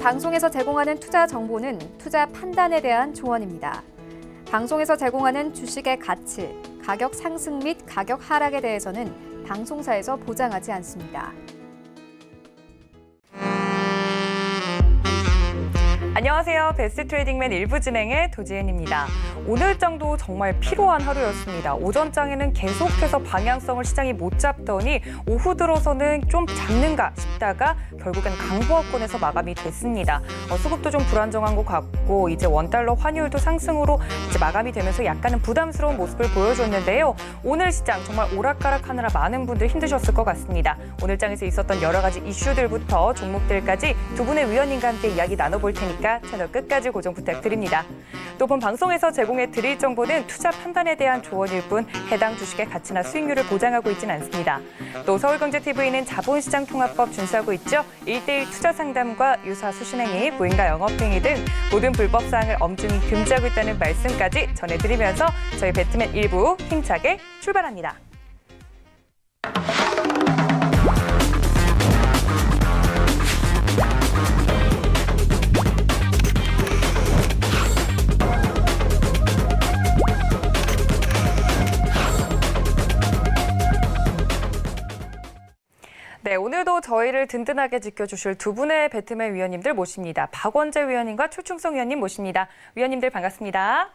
방송에서 제공하는 투자 정보는 투자 판단에 대한 조언입니다. 방송에서 제공하는 주식의 가치, 가격 상승 및 가격 하락에 대해서는 방송사에서 보장하지 않습니다. 안녕하세요. 베스트 트레이딩맨 일부 진행의 도지은입니다. 오늘장도 정말 피로한 하루였습니다. 오전장에는 계속해서 방향성을 시장이 못 잡더니 오후 들어서는 좀 잡는가 싶다가 결국엔 강보합권에서 마감이 됐습니다. 수급도 좀 불안정한 것 같고 이제 원달러 환율도 상승으로 이제 마감이 되면서 약간은 부담스러운 모습을 보여줬는데요. 오늘 시장 정말 오락가락하느라 많은 분들 힘드셨을 것 같습니다. 오늘장에서 있었던 여러 가지 이슈들부터 종목들까지 두 분의 위원님과 함께 이야기 나눠볼 테니까 채널 끝까지 고정 부탁드립니다. 또 본 방송에서 제공해 드릴 정보는 투자 판단에 대한 조언일 뿐 해당 주식의 가치나 수익률을 보장하고 있지는 않습니다. 또 서울경제TV는 자본시장 통합법 준수하고 있죠. 1:1 투자 상담과 유사 수신행위, 무인가 영업행위 등 모든 불법 사항을 엄중히 금지하고 있다는 말씀까지 전해드리면서 저희 배트맨 1부 힘차게 출발합니다. 네, 오늘도 저희를 든든하게 지켜주실 두 분의 배트맨 위원님들 모십니다. 박원재 위원님과 최충성 위원님 모십니다. 위원님들 반갑습니다.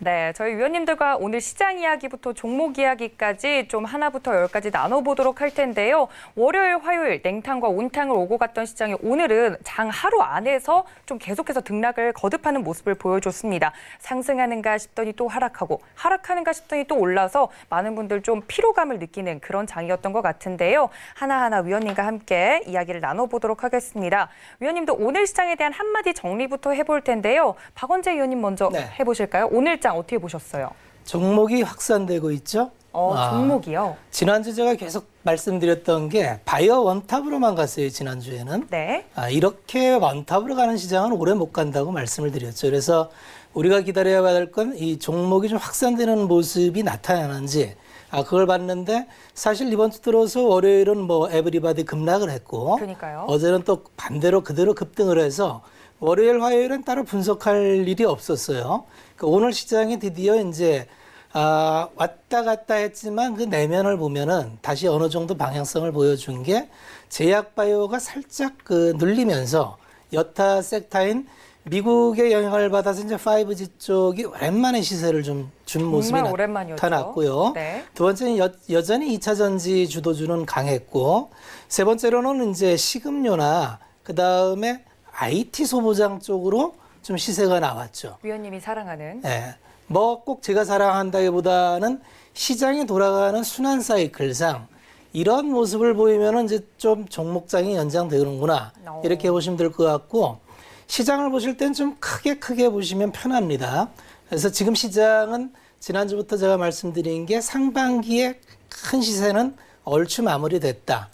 네, 저희 위원님들과 오늘 시장 이야기부터 종목 이야기까지 좀 하나부터 열까지 나눠보도록 할 텐데요. 월요일, 화요일 냉탕과 온탕을 오고 갔던 시장이 오늘은 장 하루 안에서 좀 계속해서 등락을 거듭하는 모습을 보여줬습니다. 상승하는가 싶더니 또 하락하고 하락하는가 싶더니 또 올라서 많은 분들 좀 피로감을 느끼는 그런 장이었던 것 같은데요. 하나하나 위원님과 함께 이야기를 나눠보도록 하겠습니다. 위원님도 오늘 시장에 대한 한마디 정리부터 해볼 텐데요. 박원재 위원님 먼저 해보실까요? 오늘 장 어떻게 보셨어요? 종목이 확산되고 있죠. 종목이요? 지난주 제가 계속 말씀드렸던 게 바이오 원탑으로만 갔어요. 지난주에는. 네. 이렇게 원탑으로 가는 시장은 오래 못 간다고 말씀을 드렸죠. 그래서 우리가 기다려야 할 건 이 종목이 좀 확산되는 모습이 나타나는지 그걸 봤는데 사실 이번 주 들어서 월요일은 뭐 에브리바디 급락을 했고 그러니까요. 어제는 또 반대로 그대로 급등을 해서 월요일, 화요일은 따로 분석할 일이 없었어요. 오늘 시장이 드디어 이제 왔다 갔다 했지만 그 내면을 보면은 다시 어느 정도 방향성을 보여준 게 제약바이오가 살짝 눌리면서 여타 섹터인 미국의 영향을 받아서 이제 5G 쪽이 오랜만에 시세를 좀 준 모습이 나타났고요. 네. 두 번째는 여전히 2차 전지 주도주는 강했고 세 번째로는 이제 식음료나 그 다음에 IT 소보장 쪽으로 좀 시세가 나왔죠. 위원님이 사랑하는. 네. 뭐 꼭 제가 사랑한다기보다는 시장이 돌아가는 순환 사이클상 이런 모습을 보이면은 이제 좀 종목장이 연장되는구나. 이렇게 보시면 될 것 같고 시장을 보실 땐 좀 크게 보시면 편합니다. 그래서 지금 시장은 지난주부터 제가 말씀드린 게 상반기에 큰 시세는 얼추 마무리됐다.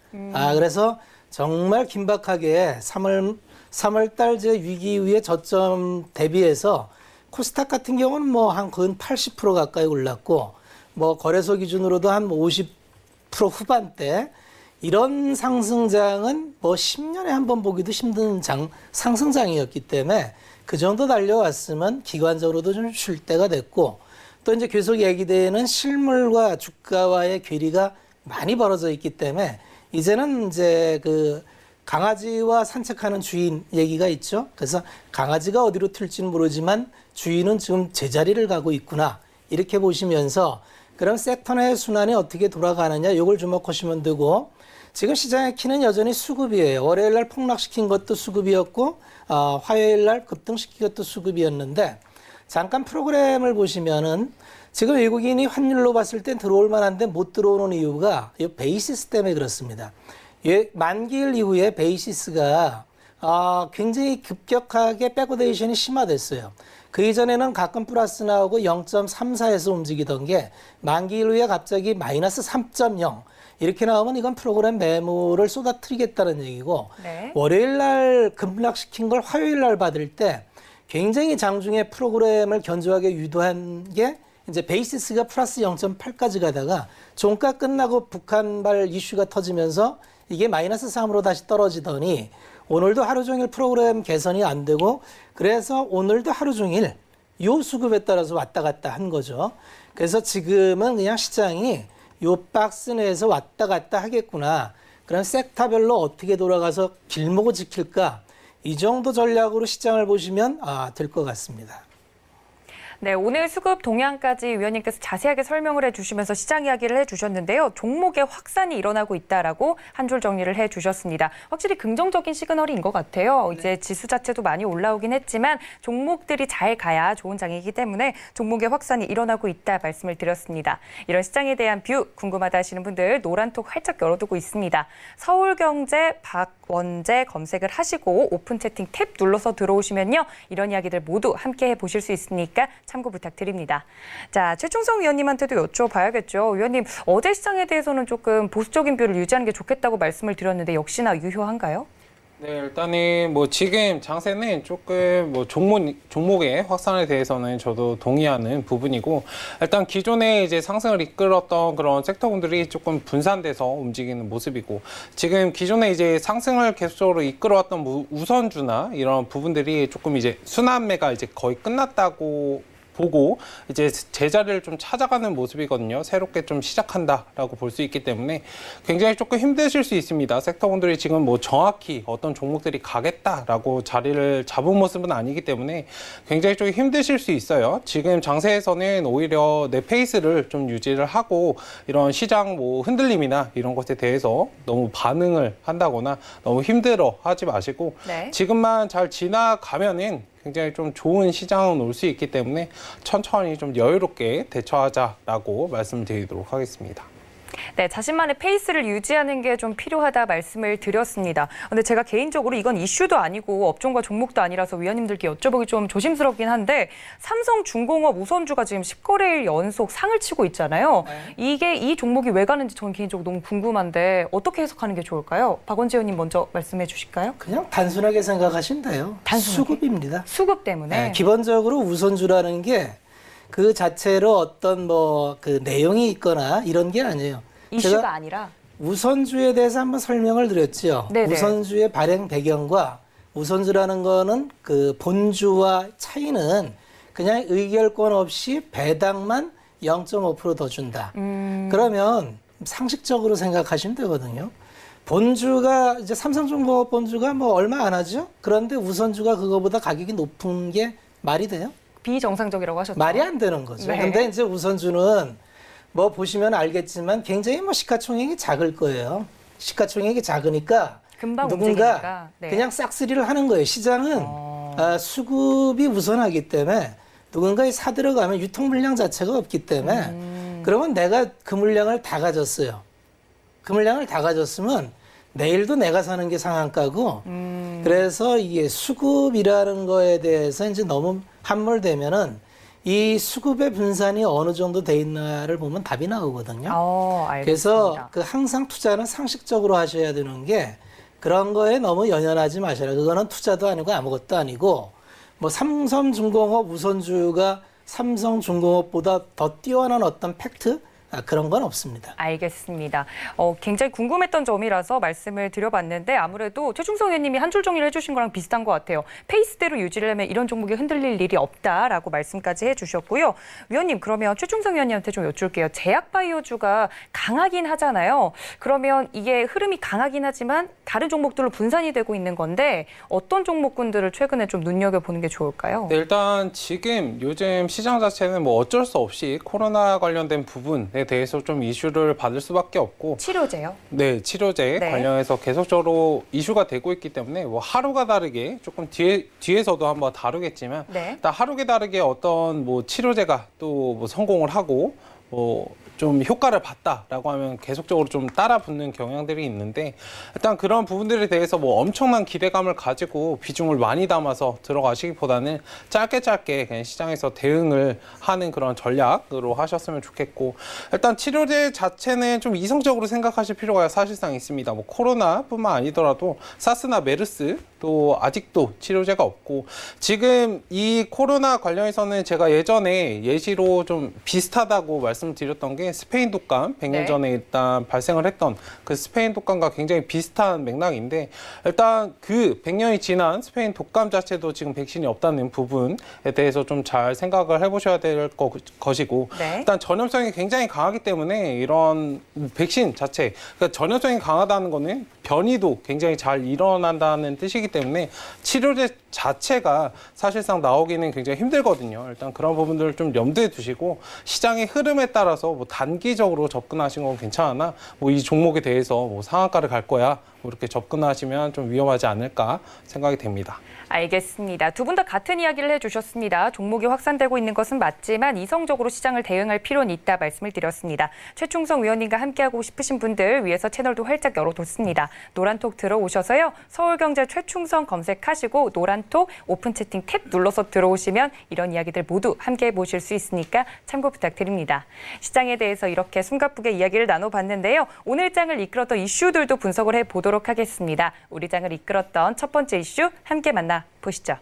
그래서 정말 긴박하게 3월 달 위기 이후에 저점 대비해서 코스닥 같은 경우는 뭐 한 거의 80% 가까이 올랐고 뭐 거래소 기준으로도 한 50% 후반대 이런 상승장은 뭐 10년에 한 번 보기도 힘든 상승장이었기 때문에 그 정도 달려왔으면 기관적으로도 좀 쉴 때가 됐고 또 이제 계속 얘기되는 실물과 주가와의 괴리가 많이 벌어져 있기 때문에 이제는 이제 강아지와 산책하는 주인 얘기가 있죠. 그래서 강아지가 어디로 튈지는 모르지만 주인은 지금 제자리를 가고 있구나. 이렇게 보시면서 그럼 섹터 내 순환이 어떻게 돌아가느냐 이걸 주목하시면 되고 지금 시장의 키는 여전히 수급이에요. 월요일 날 폭락시킨 것도 수급이었고 화요일 날 급등시킨 것도 수급이었는데 잠깐 프로그램을 보시면은 지금 외국인이 환율로 봤을 땐 들어올 만한데 못 들어오는 이유가 이 베이시스 때문에 그렇습니다. 만기일 이후에 베이시스가 굉장히 급격하게 백오데이션이 심화됐어요. 그 이전에는 가끔 플러스 나오고 0.34에서 움직이던 게 만기일 후에 갑자기 마이너스 3.0 이렇게 나오면 이건 프로그램 매물을 쏟아뜨리겠다는 얘기고 네. 월요일 날 급락시킨 걸 화요일 날 받을 때 굉장히 장중에 프로그램을 견조하게 유도한 게 이제 베이시스가 플러스 0.8까지 가다가 종가 끝나고 북한발 이슈가 터지면서 이게 마이너스 3으로 다시 떨어지더니 오늘도 하루 종일 프로그램 개선이 안 되고 그래서 오늘도 하루 종일 요 수급에 따라서 왔다 갔다 한 거죠. 그래서 지금은 그냥 시장이 요 박스 내에서 왔다 갔다 하겠구나. 그럼 섹터별로 어떻게 돌아가서 길목을 지킬까? 이 정도 전략으로 시장을 보시면 될 것 같습니다. 네, 오늘 수급 동향까지 위원님께서 자세하게 설명을 해주시면서 시장 이야기를 해주셨는데요. 종목의 확산이 일어나고 있다라고 한 줄 정리를 해주셨습니다. 확실히 긍정적인 시그널인 것 같아요. 이제 지수 자체도 많이 올라오긴 했지만 종목들이 잘 가야 좋은 장이기 때문에 종목의 확산이 일어나고 있다 말씀을 드렸습니다. 이런 시장에 대한 뷰 궁금하다 하시는 분들 노란톡 활짝 열어두고 있습니다. 서울경제 박원재 검색을 하시고 오픈 채팅 탭 눌러서 들어오시면요. 이런 이야기들 모두 함께 해보실 수 있으니까 참고 부탁드립니다. 자, 최충성 위원님한테도 여쭤봐야겠죠. 위원님, 어제 시장에 대해서는 조금 보수적인 뷰를 유지하는 게 좋겠다고 말씀을 드렸는데 역시나 유효한가요? 네, 일단은 뭐 지금 장세는 조금 뭐 종목의 확산에 대해서는 저도 동의하는 부분이고, 일단 기존에 이제 상승을 이끌었던 그런 섹터분들이 조금 분산돼서 움직이는 모습이고, 지금 기존에 이제 상승을 계속적으로 이끌어왔던 우선주나 이런 부분들이 조금 이제 순환매가 이제 거의 끝났다고 보고 이제 제자리를 좀 찾아가는 모습이거든요. 새롭게 좀 시작한다라고 볼 수 있기 때문에 굉장히 조금 힘드실 수 있습니다. 섹터분들이 지금 뭐 정확히 어떤 종목들이 가겠다라고 자리를 잡은 모습은 아니기 때문에 굉장히 좀 힘드실 수 있어요. 지금 장세에서는 오히려 내 페이스를 좀 유지를 하고 이런 시장 뭐 흔들림이나 이런 것에 대해서 너무 반응을 한다거나 너무 힘들어 하지 마시고 네. 지금만 잘 지나가면은 굉장히 좀 좋은 시장은 올 수 있기 때문에 천천히 좀 여유롭게 대처하자라고 말씀드리도록 하겠습니다. 네, 자신만의 페이스를 유지하는 게 좀 필요하다 말씀을 드렸습니다. 근데 제가 개인적으로 이건 이슈도 아니고 업종과 종목도 아니라서 위원님들께 여쭤보기 좀 조심스럽긴 한데 삼성중공업 우선주가 지금 10거래일 연속 상을 치고 있잖아요. 이게 이 종목이 왜 가는지 저는 개인적으로 너무 궁금한데 어떻게 해석하는 게 좋을까요? 박원재 의원님 먼저 말씀해 주실까요? 그냥 단순하게 생각하시면 돼요. 단순하게? 수급입니다. 수급 때문에? 네, 기본적으로 우선주라는 게 그 자체로 어떤 뭐 그 내용이 있거나 이런 게 아니에요. 이슈가 제가 아니라? 우선주에 대해서 한번 설명을 드렸죠. 네네. 우선주의 발행 배경과 우선주라는 거는 그 본주와 차이는 그냥 의결권 없이 배당만 0.5% 더 준다. 그러면 상식적으로 생각하시면 되거든요. 본주가 이제 삼성중공업 본주가 뭐 얼마 안 하죠? 그런데 우선주가 그거보다 가격이 높은 게 말이 돼요? 비정상적이라고 하셨죠? 말이 안 되는 거죠. 네. 근데 이제 우선주는 뭐 보시면 알겠지만 굉장히 뭐 시가총액이 작을 거예요. 시가총액이 작으니까 금방 누군가 움직이니까. 네. 그냥 싹쓸이를 하는 거예요. 시장은 수급이 우선하기 때문에 누군가 사 들어가면 유통 물량 자체가 없기 때문에 그러면 내가 그 물량을 다 가졌어요. 그 물량을 다 가졌으면 내일도 내가 사는 게 상한가고 그래서 이게 수급이라는 거에 대해서 이제 너무 함몰되면은 이 수급의 분산이 어느 정도 돼 있나를 보면 답이 나오거든요. 알겠습니다. 그래서 그 항상 투자는 상식적으로 하셔야 되는 게 그런 거에 너무 연연하지 마셔라. 그거는 투자도 아니고 아무것도 아니고 뭐 삼성중공업 우선주가 삼성중공업보다 더 뛰어난 어떤 팩트 그런 건 없습니다. 알겠습니다. 굉장히 궁금했던 점이라서 말씀을 드려봤는데 아무래도 최충성 의원님이 한 줄 정리를 해주신 거랑 비슷한 것 같아요. 페이스대로 유지를 하면 이런 종목이 흔들릴 일이 없다라고 말씀까지 해주셨고요. 위원님 그러면 최충성 의원님한테 좀 여쭐게요. 제약바이오주가 강하긴 하잖아요. 그러면 이게 흐름이 강하긴 하지만 다른 종목들로 분산이 되고 있는 건데 어떤 종목군들을 최근에 좀 눈여겨보는 게 좋을까요? 네, 일단 지금 요즘 시장 자체는 뭐 어쩔 수 없이 코로나 관련된 부분에 대해서 좀 이슈를 받을 수밖에 없고 치료제요? 네, 치료제 네. 관련해서 계속적으로 이슈가 되고 있기 때문에 뭐 하루가 다르게 조금 뒤에서도 한번 다루겠지만 네. 일단 하루가 다르게 어떤 뭐 치료제가 또 뭐 성공을 하고 뭐 좀 효과를 봤다라고 하면 계속적으로 좀 따라 붙는 경향들이 있는데 일단 그런 부분들에 대해서 뭐 엄청난 기대감을 가지고 비중을 많이 담아서 들어가시기보다는 짧게 그냥 시장에서 대응을 하는 그런 전략으로 하셨으면 좋겠고 일단 치료제 자체는 좀 이성적으로 생각하실 필요가 사실상 있습니다. 뭐 코로나뿐만 아니더라도 사스나 메르스 또 아직도 치료제가 없고 지금 이 코로나 관련해서는 제가 예전에 예시로 좀 비슷하다고 말씀드렸던 게 스페인 독감 100년 네. 전에 일단 발생을 했던 그 스페인 독감과 굉장히 비슷한 맥락인데 일단 그 100년이 지난 스페인 독감 자체도 지금 백신이 없다는 부분에 대해서 좀 잘 생각을 해보셔야 될 것이고 네. 일단 전염성이 굉장히 강하기 때문에 이런 백신 자체 그러니까 전염성이 강하다는 거는 변이도 굉장히 잘 일어난다는 뜻이기 때문에 치료제 자체가 사실상 나오기는 굉장히 힘들거든요. 일단 그런 부분들을 좀 염두에 두시고 시장의 흐름에 따라서 뭐 단기적으로 접근하신 건 괜찮으나 뭐 이 종목에 대해서 뭐 상한가를 갈 거야 뭐 이렇게 접근하시면 좀 위험하지 않을까 생각이 됩니다. 알겠습니다. 두 분 다 같은 이야기를 해주셨습니다. 종목이 확산되고 있는 것은 맞지만 이성적으로 시장을 대응할 필요는 있다 말씀을 드렸습니다. 최충성 위원님과 함께하고 싶으신 분들 위해서 채널도 활짝 열어뒀습니다. 노란톡 들어오셔서요. 서울경제 최충성 검색하시고 노란톡 오픈 채팅 탭 눌러서 들어오시면 이런 이야기들 모두 함께해 보실 수 있으니까 참고 부탁드립니다. 시장에 대해서 이렇게 숨가쁘게 이야기를 나눠봤는데요. 오늘 장을 이끌었던 이슈들도 분석을 해보도록 하겠습니다. 우리 장을 이끌었던 첫 번째 이슈 함께 만나 보시죠.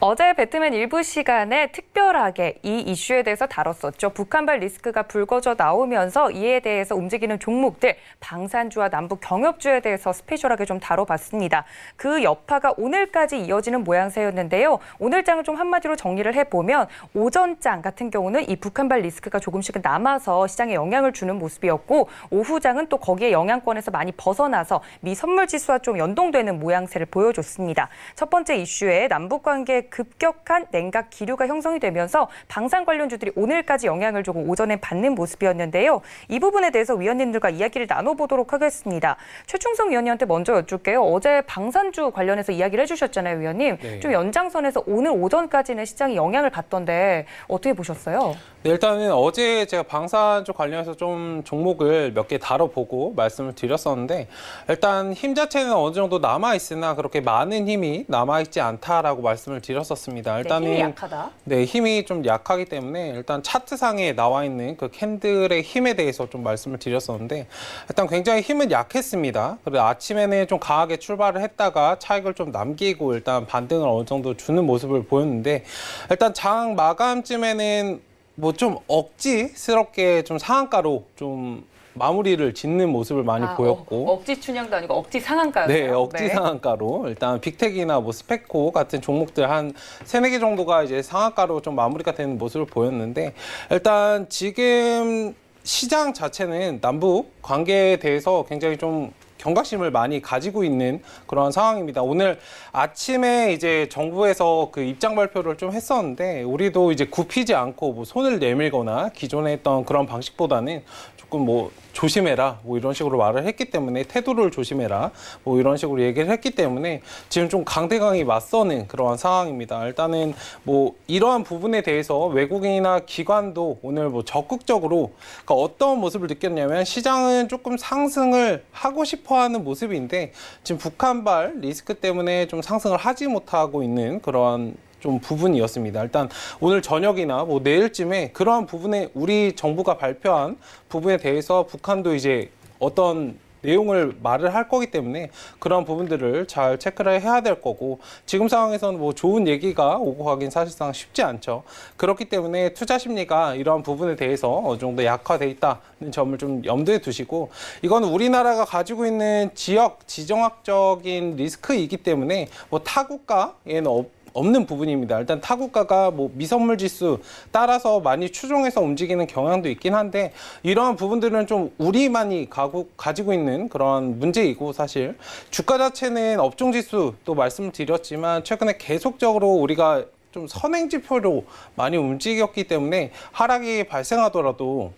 어제 배트맨 일부 시간에 특별하게 이 이슈에 대해서 다뤘었죠. 북한발 리스크가 불거져 나오면서 이에 대해서 움직이는 종목들, 방산주와 남북 경협주에 대해서 스페셜하게 좀 다뤄봤습니다. 그 여파가 오늘까지 이어지는 모양새였는데요. 오늘 장을 좀 한마디로 정리를 해보면 오전장 같은 경우는 이 북한발 리스크가 조금씩은 남아서 시장에 영향을 주는 모습이었고 오후장은 또 거기에 영향권에서 많이 벗어나서 미 선물지수와 좀 연동되는 모양새를 보여줬습니다. 첫 번째 이슈에 남북관계 급격한 냉각 기류가 형성이 되면서 방산 관련주들이 오늘까지 영향을 주고 오전에 받는 모습이었는데요. 이 부분에 대해서 위원님들과 이야기를 나눠보도록 하겠습니다. 최충성 위원님한테 먼저 여쭐게요. 어제 방산주 관련해서 이야기를 해주셨잖아요, 위원님. 네. 좀 연장선에서 오늘 오전까지는 시장이 영향을 받던데 어떻게 보셨어요? 네, 일단은 어제 제가 방산주 관련해서 좀 종목을 몇 개 다뤄보고 말씀을 드렸었는데 일단 힘 자체는 어느 정도 남아있으나 그렇게 많은 힘이 남아있지 않다라고 말씀을 드렸었습니다. 일단은 힘이 약하다. 네, 힘이 좀 약하기 때문에 일단 차트상에 나와 있는 그 캔들의 힘에 대해서 좀 말씀을 드렸었는데 일단 굉장히 힘은 약했습니다. 그리고 아침에는 좀 강하게 출발을 했다가 차익을 좀 남기고 일단 반등을 어느 정도 주는 모습을 보였는데 일단 장 마감쯤에는 뭐 좀 억지스럽게 좀 상한가로 좀 마무리를 짓는 모습을 많이 보였고 억지 춘향도 아니고 억지 상한가였어요. 네, 억지 상한가로 일단 빅텍이나 뭐 스페코 같은 종목들 한 3-4개 정도가 이제 상한가로 좀 마무리가 되는 모습을 보였는데 일단 지금 시장 자체는 남북 관계에 대해서 굉장히 좀 경각심을 많이 가지고 있는 그런 상황입니다. 오늘 아침에 이제 정부에서 그 입장 발표를 좀 했었는데 우리도 이제 굽히지 않고 뭐 손을 내밀거나 기존에 했던 그런 방식보다는 조금 뭐 조심해라 뭐 이런 식으로 말을 했기 때문에 태도를 조심해라 뭐 이런 식으로 얘기를 했기 때문에 지금 좀 강대강이 맞서는 그러한 상황입니다. 일단은 뭐 이러한 부분에 대해서 외국인이나 기관도 오늘 뭐 적극적으로 그러니까 어떤 모습을 느꼈냐면 시장은 조금 상승을 하고 싶어하는 모습인데 지금 북한발 리스크 때문에 좀 상승을 하지 못하고 있는 그러한 좀 부분이었습니다. 일단 오늘 저녁이나 뭐 내일쯤에 그러한 부분에 우리 정부가 발표한 부분에 대해서 북한도 이제 어떤 내용을 말을 할 거기 때문에 그런 부분들을 잘 체크를 해야 될 거고 지금 상황에서는 뭐 좋은 얘기가 오고 가긴 사실상 쉽지 않죠. 그렇기 때문에 투자 심리가 이러한 부분에 대해서 어느 정도 약화돼 있다는 점을 좀 염두에 두시고 이건 우리나라가 가지고 있는 지역 지정학적인 리스크이기 때문에 뭐 타국가에는 없는 부분입니다. 일단 타국가가 뭐 미선물 지수 따라서 많이 추종해서 움직이는 경향도 있긴 한데 이러한 부분들은 좀 우리만이 가지고 있는 그런 문제이고 사실 주가 자체는 업종 지수 또 말씀을 드렸지만 최근에 계속적으로 우리가 좀 선행지표로 많이 움직였기 때문에 하락이 발생하더라도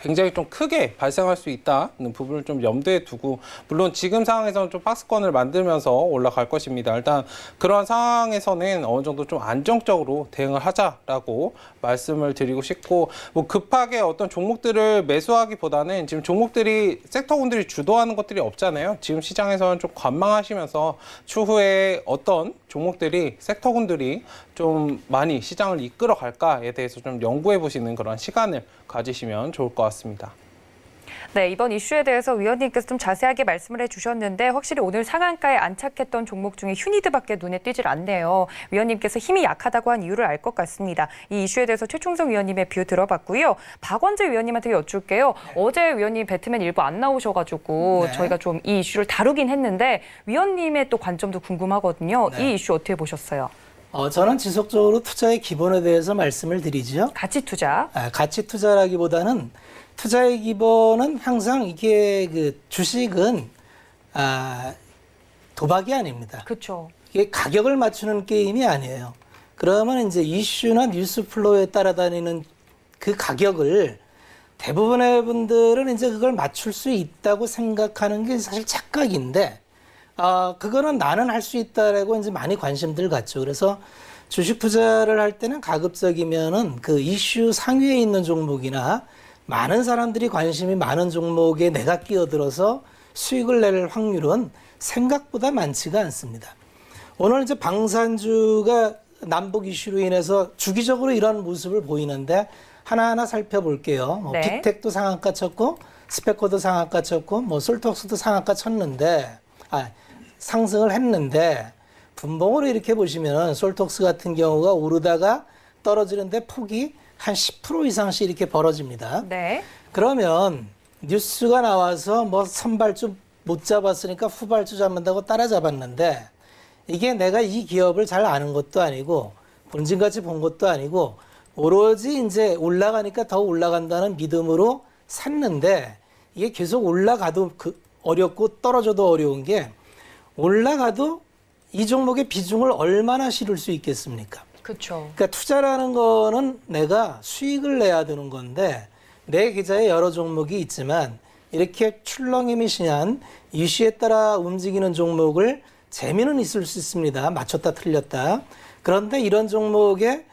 굉장히 좀 크게 발생할 수 있다는 부분을 좀 염두에 두고 물론 지금 상황에서는 좀 박스권을 만들면서 올라갈 것입니다. 일단 그러한 상황에서는 어느 정도 좀 안정적으로 대응을 하자라고 말씀을 드리고 싶고 뭐 급하게 어떤 종목들을 매수하기보다는 지금 종목들이 섹터군들이 주도하는 것들이 없잖아요. 지금 시장에서는 좀 관망하시면서 추후에 어떤 종목들이 섹터군들이 좀 많이 시장을 이끌어 갈까에 대해서 좀 연구해 보시는 그런 시간을 가지시면 좋을 것 같습니다. 네, 이번 이슈에 대해서 위원님께서 좀 자세하게 말씀을 해주셨는데 확실히 오늘 상한가에 안착했던 종목 중에 휴니드밖에 눈에 띄질 않네요. 위원님께서 힘이 약하다고 한 이유를 알 것 같습니다. 이 이슈에 대해서 최충성 위원님의 뷰 들어봤고요. 박원재 위원님한테 여쭐게요. 어제 위원님 배트맨 일부 안 나오셔가지고 네. 저희가 좀 이 이슈를 다루긴 했는데 위원님의 또 관점도 궁금하거든요. 네. 이 이슈 어떻게 보셨어요? 저는 지속적으로 투자의 기본에 대해서 말씀을 드리죠. 가치 투자. 가치 투자라기보다는 투자의 기본은 항상 이게 그 주식은 도박이 아닙니다. 그렇죠. 이게 가격을 맞추는 게임이 아니에요. 그러면 이제 이슈나 뉴스 플로우에 따라다니는 그 가격을 대부분의 분들은 이제 그걸 맞출 수 있다고 생각하는 게 사실 착각인데, 그거는 나는 할 수 있다라고 이제 많이 관심들 갖죠. 그래서 주식 투자를 할 때는 가급적이면은 그 이슈 상위에 있는 종목이나 많은 사람들이 관심이 많은 종목에 내가 끼어들어서 수익을 낼 확률은 생각보다 많지가 않습니다. 오늘 이제 방산주가 남북 이슈로 인해서 주기적으로 이런 모습을 보이는데 하나하나 살펴볼게요. 네. 빅텍도 상한가 쳤고 스페코도 상한가 쳤고 솔톡스도 상한가 쳤는데 상승을 했는데 분봉으로 이렇게 보시면 솔톡스 같은 경우가 오르다가 떨어지는데 폭이 한 10% 이상씩 이렇게 벌어집니다. 네. 그러면 뉴스가 나와서 선발주 못 잡았으니까 후발주 잡는다고 따라잡았는데 이게 내가 이 기업을 잘 아는 것도 아니고 본진같이 본 것도 아니고 오로지 이제 올라가니까 더 올라간다는 믿음으로 샀는데 이게 계속 올라가도 어렵고 떨어져도 어려운 게 올라가도 이 종목의 비중을 얼마나 실을 수 있겠습니까? 그렇죠. 그러니까 투자라는 거는 내가 수익을 내야 되는 건데 내 계좌에 여러 종목이 있지만 이렇게 출렁이미시한 이슈에 따라 움직이는 종목을 재미는 있을 수 있습니다. 맞췄다 틀렸다. 그런데 이런 종목에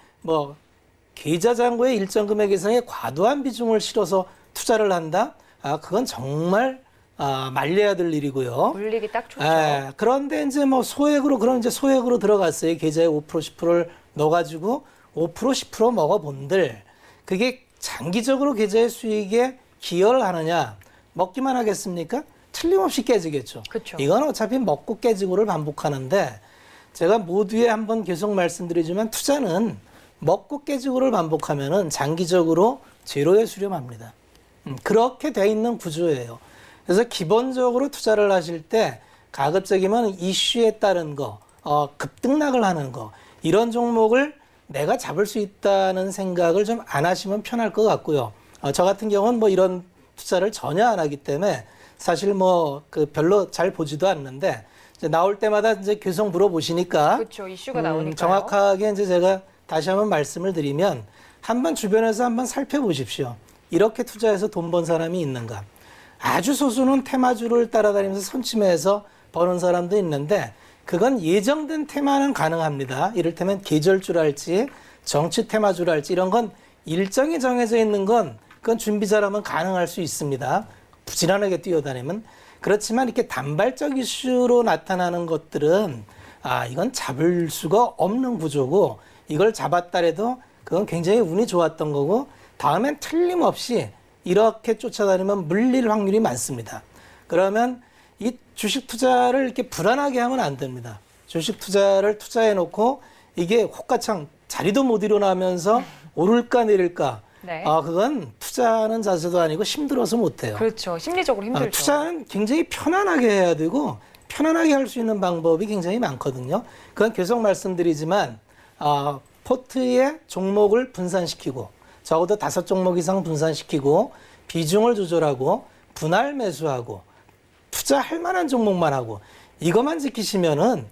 계좌 잔고의 일정 금액 이상의 과도한 비중을 실어서 투자를 한다? 그건 정말 말려야 될 일이고요. 물리기 딱 좋죠. 그런데 이제 소액으로 그럼 이제 소액으로 들어갔어요. 계좌에 5% 10%를 넣어가지고 5% 10% 먹어본들 그게 장기적으로 계좌의 수익에 기여를 하느냐? 먹기만 하겠습니까? 틀림없이 깨지겠죠. 그쵸. 이건 어차피 먹고 깨지고를 반복하는데 제가 모두에 한번 계속 말씀드리지만 투자는 먹고 깨지고를 반복하면은 장기적으로 제로에 수렴합니다. 그렇게 돼 있는 구조예요. 그래서 기본적으로 투자를 하실 때 가급적이면 이슈에 따른 거, 급등락을 하는 거 이런 종목을 내가 잡을 수 있다는 생각을 좀 안 하시면 편할 것 같고요. 저 같은 경우는 이런 투자를 전혀 안 하기 때문에 사실 별로 잘 보지도 않는데 이제 나올 때마다 이제 계속 물어보시니까 그렇죠. 이슈가 나오니까요. 정확하게 이제 제가 다시 한번 말씀을 드리면 한번 주변에서 한번 살펴보십시오. 이렇게 투자해서 돈 번 사람이 있는가? 아주 소수는 테마주를 따라다니면서 선침해서 버는 사람도 있는데 그건 예정된 테마는 가능합니다. 이를테면 계절주랄지 정치 테마주랄지 이런 건 일정이 정해져 있는 건 그건 준비 잘하면 가능할 수 있습니다. 부지런하게 뛰어다니면. 그렇지만 이렇게 단발적 이슈로 나타나는 것들은 이건 잡을 수가 없는 구조고 이걸 잡았다래도 그건 굉장히 운이 좋았던 거고 다음엔 틀림없이 이렇게 쫓아다니면 물릴 확률이 많습니다. 그러면 이 주식 투자를 이렇게 불안하게 하면 안 됩니다. 주식 투자를 투자해 놓고 이게 혹가창 자리도 못 일어나면서 오를까 내릴까. 네. 그건 투자하는 자세도 아니고 힘들어서 못 해요. 그렇죠. 심리적으로 힘들죠. 투자는 굉장히 편안하게 해야 되고 편안하게 할 수 있는 방법이 굉장히 많거든요. 그건 계속 말씀드리지만 포트의 종목을 분산시키고 적어도 5종목 이상 분산시키고 비중을 조절하고 분할 매수하고 투자할 만한 종목만 하고 이것만 지키시면은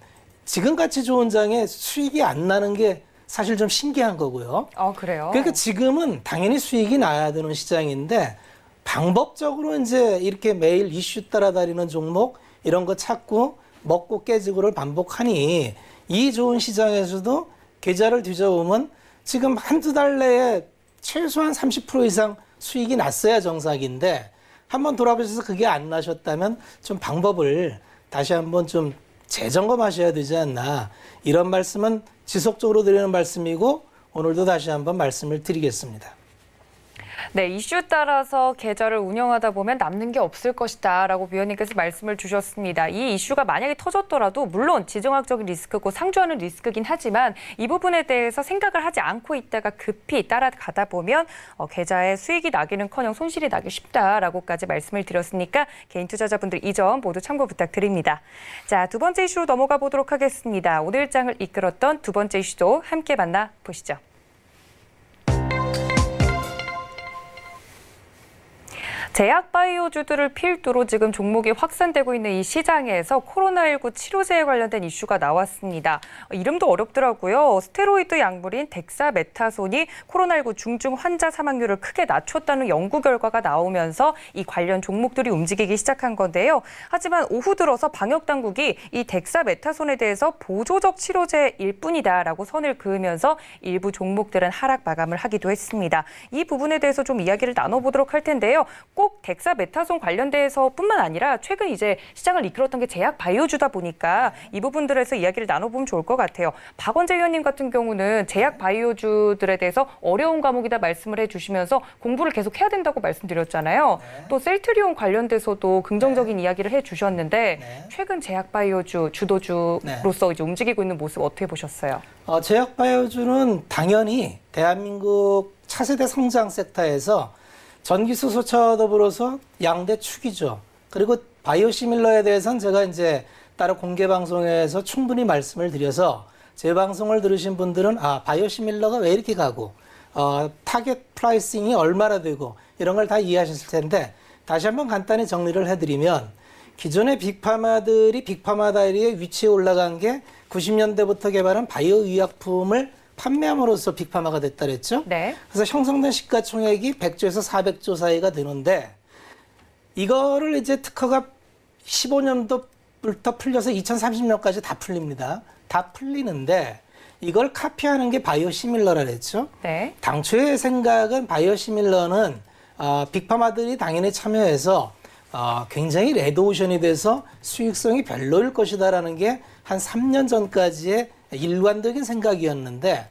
지금같이 좋은 장에 수익이 안 나는 게 사실 좀 신기한 거고요. 그래요? 그러니까 지금은 당연히 수익이 나야 되는 시장인데 방법적으로 이제 이렇게 매일 이슈 따라다니는 종목 이런 거 찾고 먹고 깨지고를 반복하니 이 좋은 시장에서도 계좌를 뒤져보면 지금 한두 달 내에 최소한 30% 이상 수익이 났어야 정상인데 한번 돌아보셔서 그게 안 나셨다면 좀 방법을 다시 한번 좀 재점검하셔야 되지 않나 이런 말씀은 지속적으로 드리는 말씀이고 오늘도 다시 한번 말씀을 드리겠습니다. 네, 이슈 따라서 계좌를 운영하다 보면 남는 게 없을 것이다 라고 위원님께서 말씀을 주셨습니다. 이 이슈가 만약에 터졌더라도 물론 지정학적인 리스크고 상주하는 리스크긴 하지만 이 부분에 대해서 생각을 하지 않고 있다가 급히 따라가다 보면 계좌에 수익이 나기는커녕 손실이 나기 쉽다라고까지 말씀을 드렸으니까 개인 투자자분들 이 점 모두 참고 부탁드립니다. 자, 두 번째 이슈로 넘어가 보도록 하겠습니다. 오늘 장을 이끌었던 두 번째 이슈도 함께 만나보시죠. 제약 바이오주들을 필두로 지금 종목이 확산되고 있는 이 시장에서 코로나19 치료제에 관련된 이슈가 나왔습니다. 이름도 어렵더라고요. 스테로이드 약물인 덱사메타손이 코로나19 중증 환자 사망률을 크게 낮췄다는 연구 결과가 나오면서 이 관련 종목들이 움직이기 시작한 건데요. 하지만 오후 들어서 방역당국이 이 덱사메타손에 대해서 보조적 치료제일 뿐이다라고 선을 그으면서 일부 종목들은 하락 마감을 하기도 했습니다. 이 부분에 대해서 좀 이야기를 나눠보도록 할 텐데요. 꼭 덱사메타손 관련돼서뿐만 아니라 최근 이제 시장을 이끌었던 게 제약 바이오주다 보니까 이 부분들에서 이야기를 나눠보면 좋을 것 같아요. 박원재 의원님 같은 경우는 제약 바이오주들에 대해서 어려운 과목이다 말씀을 해주시면서 공부를 계속 해야 된다고 말씀드렸잖아요. 네. 또 셀트리온 관련돼서도 긍정적인 이야기를 해주셨는데 네. 최근 제약 바이오주 주도주로서 이제 움직이고 있는 모습 어떻게 보셨어요? 제약 바이오주는 당연히 대한민국 차세대 성장 섹터에서 전기수소차 더불어서 양대 축이죠. 그리고 바이오시밀러에 대해서는 제가 이제 따로 공개 방송에서 충분히 말씀을 드려서 제 방송을 들으신 분들은 바이오시밀러가 왜 이렇게 가고 타겟 프라이싱이 얼마나 되고 이런 걸 다 이해하셨을 텐데 다시 한번 간단히 정리를 해드리면 기존의 빅파마들이 빅파마 다이리에 위치에 올라간 게 90년대부터 개발한 바이오 의약품을 판매함으로써 빅파마가 됐다 그랬죠. 네. 그래서 형성된 시가총액이 100조에서 400조 사이가 되는데 이거를 이제 특허가 15년도부터 풀려서 2030년까지 다 풀립니다. 다 풀리는데 이걸 카피하는 게 바이오시밀러라 그랬죠. 네. 당초의 생각은 바이오시밀러는 빅파마들이 당연히 참여해서 굉장히 레드오션이 돼서 수익성이 별로일 것이다라는 게 한 3년 전까지의 일관적인 생각이었는데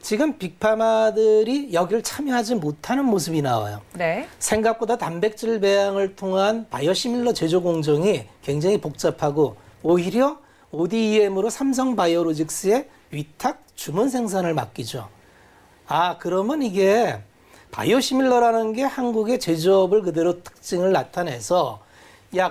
지금 빅파마들이 여기를 참여하지 못하는 모습이 나와요. 네. 생각보다 단백질 배양을 통한 바이오시밀러 제조 공정이 굉장히 복잡하고 오히려 ODEM으로 삼성바이오로직스에 위탁 주문 생산을 맡기죠. 그러면 이게 바이오시밀러라는 게 한국의 제조업을 그대로 특징을 나타내서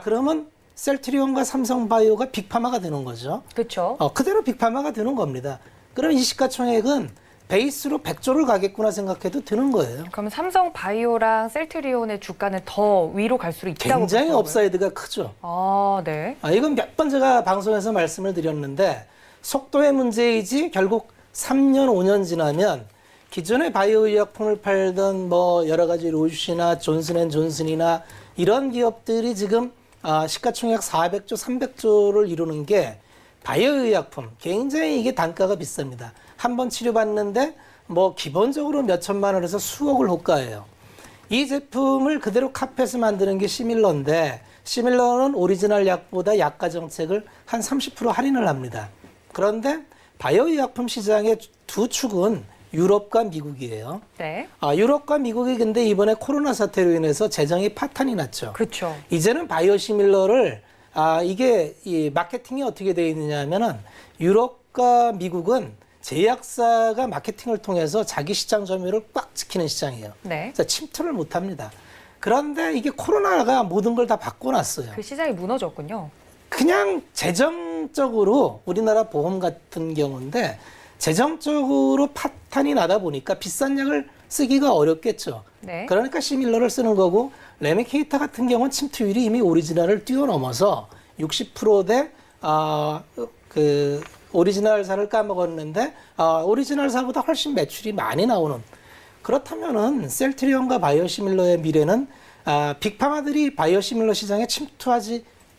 그러면 셀트리온과 삼성바이오가 빅파마가 되는 거죠. 그렇죠. 그대로 빅파마가 되는 겁니다. 그럼 이 시가총액은 베이스로 100조를 가겠구나 생각해도 되는 거예요. 그럼 삼성바이오랑 셀트리온의 주가는 더 위로 갈수록 있다고 굉장히 보시는 업사이드가 크죠. 네. 이건 몇 번 제가 방송에서 말씀을 드렸는데 속도의 문제이지 결국 3년, 5년 지나면 기존의 바이오 의약품을 팔던 여러 가지 로슈나 존슨앤존슨이나 이런 기업들이 지금 시가총액 400조, 300조를 이루는 게 바이오 의약품 굉장히 이게 단가가 비쌉니다. 한 번 치료받는데 기본적으로 몇 천만 원에서 수억을 호가해요. 이 제품을 그대로 카피해서 만드는 게 시밀러인데 시밀러는 오리지널 약보다 약가 정책을 한 30% 할인을 합니다. 그런데 바이오 의약품 시장의 두 축은 유럽과 미국이에요. 네. 유럽과 미국이 근데 이번에 코로나 사태로 인해서 재정이 파탄이 났죠. 그렇죠. 이제는 바이오시밀러를 이게 이 마케팅이 어떻게 되어 있느냐 하면은 유럽과 미국은 제약사가 마케팅을 통해서 자기 시장 점유율을 꽉 지키는 시장이에요. 네. 그래서 침투를 못 합니다. 그런데 이게 코로나가 모든 걸 다 바꿔놨어요. 그 시장이 무너졌군요. 그냥 재정적으로 우리나라 보험 같은 경우인데 재정적으로 파탄이 나다 보니까 비싼 약을 쓰기가 어렵겠죠. 네. 그러니까 시밀러를 쓰는 거고 레미케이터 같은 경우는 침투율이 이미 오리지널을 뛰어넘어서 60%대 오리지널사를 까먹었는데 오리지널사보다 훨씬 매출이 많이 나오는 그렇다면은 셀트리온과 바이오시밀러의 미래는 빅파마들이 바이오시밀러 시장에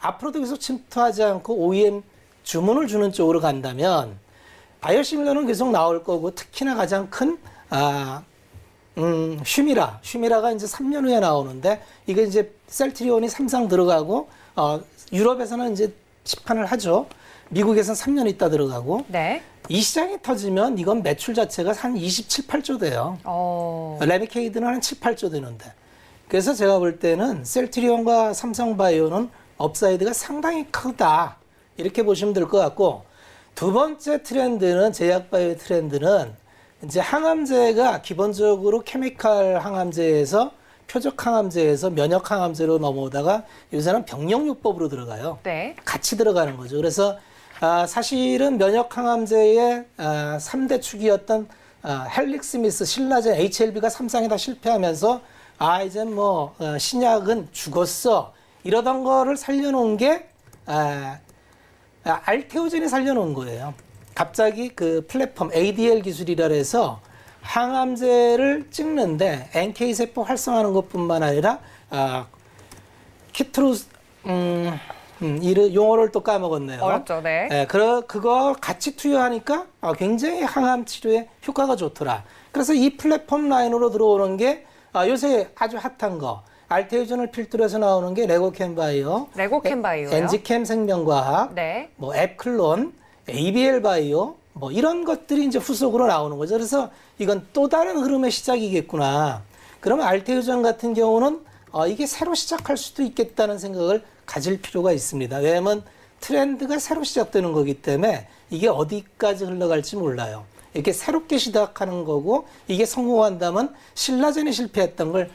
앞으로도 계속 침투하지 않고 OEM 주문을 주는 쪽으로 간다면 바이오시밀러는 계속 나올 거고 특히나 가장 큰 슈미라가 이제 3년 후에 나오는데 이게 이제 셀트리온이 삼상 들어가고 유럽에서는 이제 시판을 하죠. 미국에서는 3년 있다 들어가고 네. 이 시장이 터지면 이건 매출 자체가 한 27, 8조 돼요. 레미케이드는 한 7, 8조 되는데. 그래서 제가 볼 때는 셀트리온과 삼성바이오는 업사이드가 상당히 크다. 이렇게 보시면 될 것 같고, 두 번째 트렌드는, 제약바이오 트렌드는 이제 항암제가 기본적으로 케미칼 항암제에서 표적 항암제에서 면역 항암제로 넘어오다가 요새는 병력요법으로 들어가요. 네. 같이 들어가는 거죠. 그래서 사실은 면역 항암제의 3대 축이었던 헬릭스미스, 신라젠, HLB가 3상에 다 실패하면서 이제 뭐 신약은 죽었어 이러던 거를 살려놓은 게 알테오젠이 살려놓은 거예요. 갑자기 그 플랫폼 ADL 기술이라 해서 항암제를 찍는데 NK 세포 활성화하는 것뿐만 아니라 키트루스 용어를 또 까먹었네요. 어렵죠, 네. 네, 그거 같이 투여하니까 굉장히 항암 치료에 효과가 좋더라. 그래서 이 플랫폼 라인으로 들어오는 게 요새 아주 핫한 거. 알테오젠을 필두로 해서 나오는 게 레고캠바이오, 레고캠바이오요? 엔지캠 생명과학, 네. 뭐 앱클론, ABL 바이오, 뭐 이런 것들이 이제 후속으로 나오는 거죠. 그래서 이건 또 다른 흐름의 시작이겠구나. 그러면 알테오젠 같은 경우는 이게 새로 시작할 수도 있겠다는 생각을 가질 필요가 있습니다. 왜냐하면 트렌드가 새로 시작되는 거기 때문에 이게 어디까지 흘러갈지 몰라요. 이렇게 새롭게 시작하는 거고 이게 성공한다면 신라젠이 실패했던 걸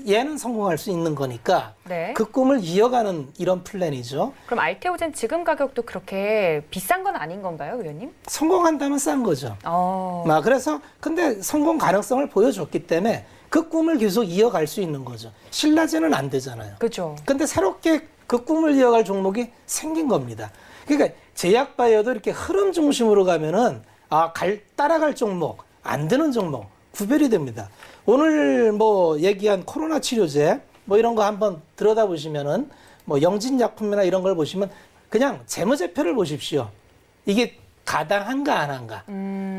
얘는 성공할 수 있는 거니까 네. 그 꿈을 이어가는 이런 플랜이죠. 그럼 알테오젠 지금 가격도 그렇게 비싼 건 아닌 건가요, 위원님? 성공한다면 싼 거죠. 그래서 근데 성공 가능성을 보여줬기 때문에 그 꿈을 계속 이어갈 수 있는 거죠. 신라젠은 안 되잖아요. 그렇죠. 근데 새롭게 그 꿈을 이어갈 종목이 생긴 겁니다. 그러니까 제약바이오도 이렇게 흐름 중심으로 가면은 따라갈 종목, 안 되는 종목 구별이 됩니다. 오늘 뭐 얘기한 코로나 치료제 뭐 이런 거 한번 들여다보시면은 뭐 영진약품이나 이런 걸 보시면 그냥 재무제표를 보십시오. 이게 가당한가 안 한가.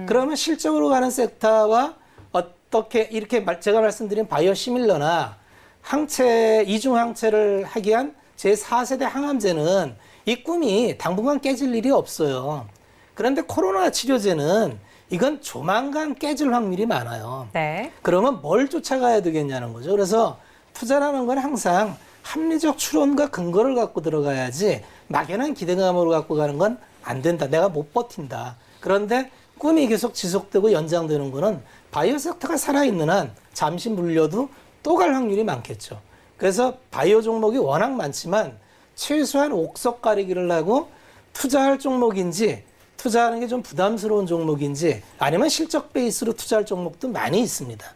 그러면 실적으로 가는 섹터와 어떻게 이렇게 제가 말씀드린 바이오시밀러나 항체, 이중 항체를 하기 위한 제4세대 항암제는 이 꿈이 당분간 깨질 일이 없어요. 그런데 코로나 치료제는 이건 조만간 깨질 확률이 많아요. 네. 그러면 뭘 쫓아가야 되겠냐는 거죠. 그래서 투자라는 건 항상 합리적 추론과 근거를 갖고 들어가야지 막연한 기대감으로 갖고 가는 건 안 된다. 내가 못 버틴다. 그런데 꿈이 계속 지속되고 연장되는 거는 바이오 섹터가 살아있는 한 잠시 물려도 또 갈 확률이 많겠죠. 그래서 바이오 종목이 워낙 많지만 최소한 옥석 가리기를 하고 투자할 종목인지 투자하는 게 좀 부담스러운 종목인지 아니면 실적 베이스로 투자할 종목도 많이 있습니다.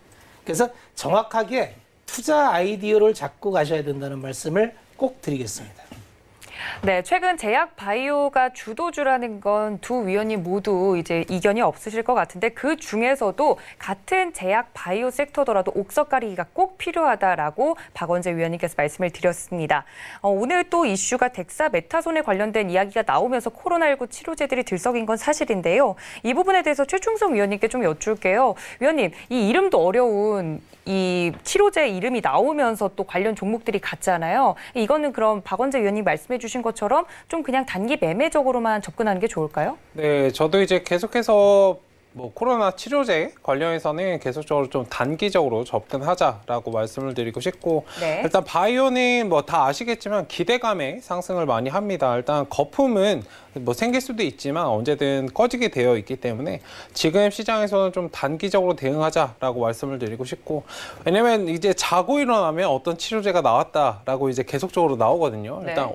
그래서 정확하게 투자 아이디어를 잡고 가셔야 된다는 말씀을 꼭 드리겠습니다. 네, 최근 제약 바이오가 주도주라는 건 두 위원님 모두 이제 이견이 없으실 것 같은데 그 중에서도 같은 제약 바이오 섹터더라도 옥석 가리기가 꼭 필요하다라고 박원재 위원님께서 말씀을 드렸습니다. 오늘 또 이슈가 덱사메타손에 관련된 이야기가 나오면서 코로나19 치료제들이 들썩인 건 사실인데요. 이 부분에 대해서 최충성 위원님께 좀 여쭐게요. 위원님, 이 이름도 어려운 이 치료제 이름이 나오면서 또 관련 종목들이 같잖아요. 이거는 그럼 박원재 위원님 말씀해 주신 것처럼 좀 그냥 단기 매매적으로만 접근하는 게 좋을까요? 네, 저도 이제 계속해서 뭐 코로나 치료제 관련해서는 계속적으로 좀 단기적으로 접근하자라고 말씀을 드리고 싶고 네. 일단 바이오는 뭐 다 아시겠지만 기대감에 상승을 많이 합니다. 일단 거품은 뭐 생길 수도 있지만 언제든 꺼지게 되어 있기 때문에 지금 시장에서는 좀 단기적으로 대응하자라고 말씀을 드리고 싶고 왜냐면 이제 자고 일어나면 어떤 치료제가 나왔다라고 이제 계속적으로 나오거든요. 네. 일단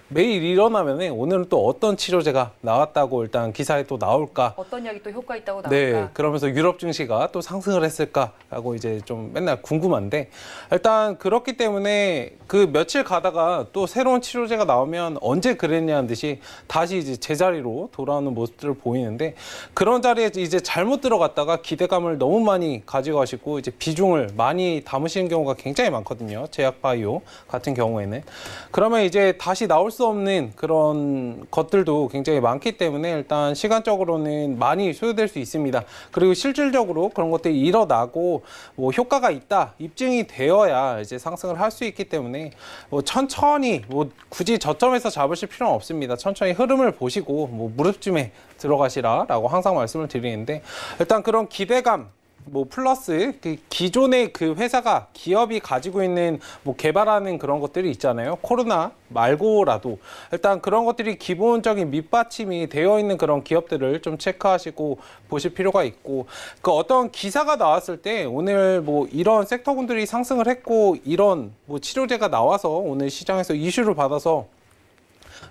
매일 일어나면은 오늘은 또 어떤 치료제가 나왔다고 일단 기사에 또 나올까? 어떤 약이 또 효과 있다고 나올까? 네, 그러면서 유럽 증시가 또 상승을 했을까라고 이제 좀 맨날 궁금한데 일단 그렇기 때문에 그 며칠 가다가 또 새로운 치료제가 나오면 언제 그랬냐는 듯이 다시 이제 제자리로 돌아오는 모습들을 보이는데 그런 자리에 이제 잘못 들어갔다가 기대감을 너무 많이 가지고 가시고 이제 비중을 많이 담으시는 경우가 굉장히 많거든요. 제약바이오 같은 경우에는. 그러면 이제 다시 나올 수 수 없는 그런 것들도 굉장히 많기 때문에 일단 시간적으로는 많이 소요될 수 있습니다. 그리고 실질적으로 그런 것들이 일어나고 뭐 효과가 있다, 입증이 되어야 이제 상승을 할 수 있기 때문에 뭐 천천히 뭐 굳이 저점에서 잡으실 필요는 없습니다. 천천히 흐름을 보시고 뭐 무릎쯤에 들어가시라라고 항상 말씀을 드리는데 일단 그런 기대감 뭐 플러스 그 기존의 그 회사가 기업이 가지고 있는 뭐 개발하는 그런 것들이 있잖아요. 코로나 말고라도 일단 그런 것들이 기본적인 밑받침이 되어 있는 그런 기업들을 좀 체크하시고 보실 필요가 있고 그 어떤 기사가 나왔을 때 오늘 뭐 이런 섹터군들이 상승을 했고 이런 뭐 치료제가 나와서 오늘 시장에서 이슈를 받아서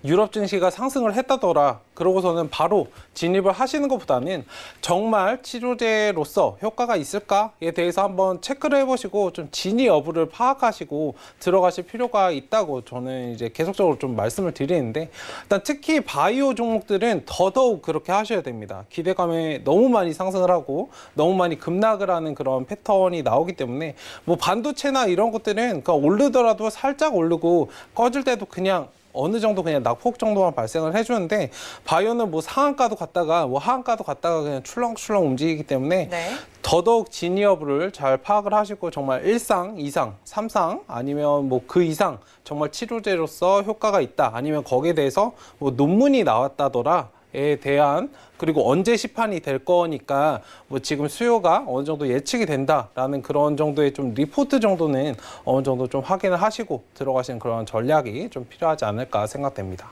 유럽 증시가 상승을 했다더라. 그러고서는 바로 진입을 하시는 것보다는 정말 치료제로서 효과가 있을까에 대해서 한번 체크를 해보시고 좀 진위 여부를 파악하시고 들어가실 필요가 있다고 저는 이제 계속적으로 좀 말씀을 드리는데 일단 특히 바이오 종목들은 더더욱 그렇게 하셔야 됩니다. 기대감에 너무 많이 상승을 하고 너무 많이 급락을 하는 그런 패턴이 나오기 때문에 뭐 반도체나 이런 것들은 그러니까 오르더라도 살짝 오르고 꺼질 때도 그냥 어느 정도 그냥 낙폭 정도만 발생을 해주는데 바이오는 뭐 상한가도 갔다가 뭐 하한가도 갔다가 그냥 출렁출렁 움직이기 때문에 네. 더더욱 진위 여부를 잘 파악을 하시고 정말 1상, 2상, 3상 아니면 뭐 그 이상 정말 치료제로서 효과가 있다 아니면 거기에 대해서 뭐 논문이 나왔다더라에 대한 그리고 언제 시판이 될 거니까 뭐 지금 수요가 어느 정도 예측이 된다라는 그런 정도의 좀 리포트 정도는 어느 정도 좀 확인을 하시고 들어가시는 그런 전략이 좀 필요하지 않을까 생각됩니다.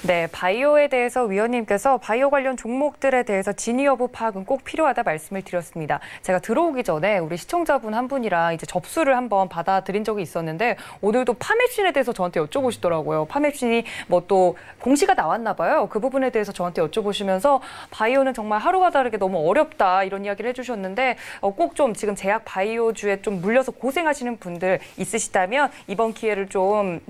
네, 바이오에 대해서 위원님께서 바이오 관련 종목들에 대해서 진위 여부 파악은 꼭 필요하다 말씀을 드렸습니다. 제가 들어오기 전에 우리 시청자분 한 분이랑 이제 접수를 한번 받아드린 적이 있었는데 오늘도 파맵신에 대해서 저한테 여쭤보시더라고요. 파맵신이 뭐 또 공시가 나왔나 봐요. 그 부분에 대해서 저한테 여쭤보시면서 바이오는 정말 하루가 다르게 너무 어렵다 이런 이야기를 해주셨는데 꼭 좀 지금 제약 바이오주에 좀 물려서 고생하시는 분들 있으시다면 이번 기회를 좀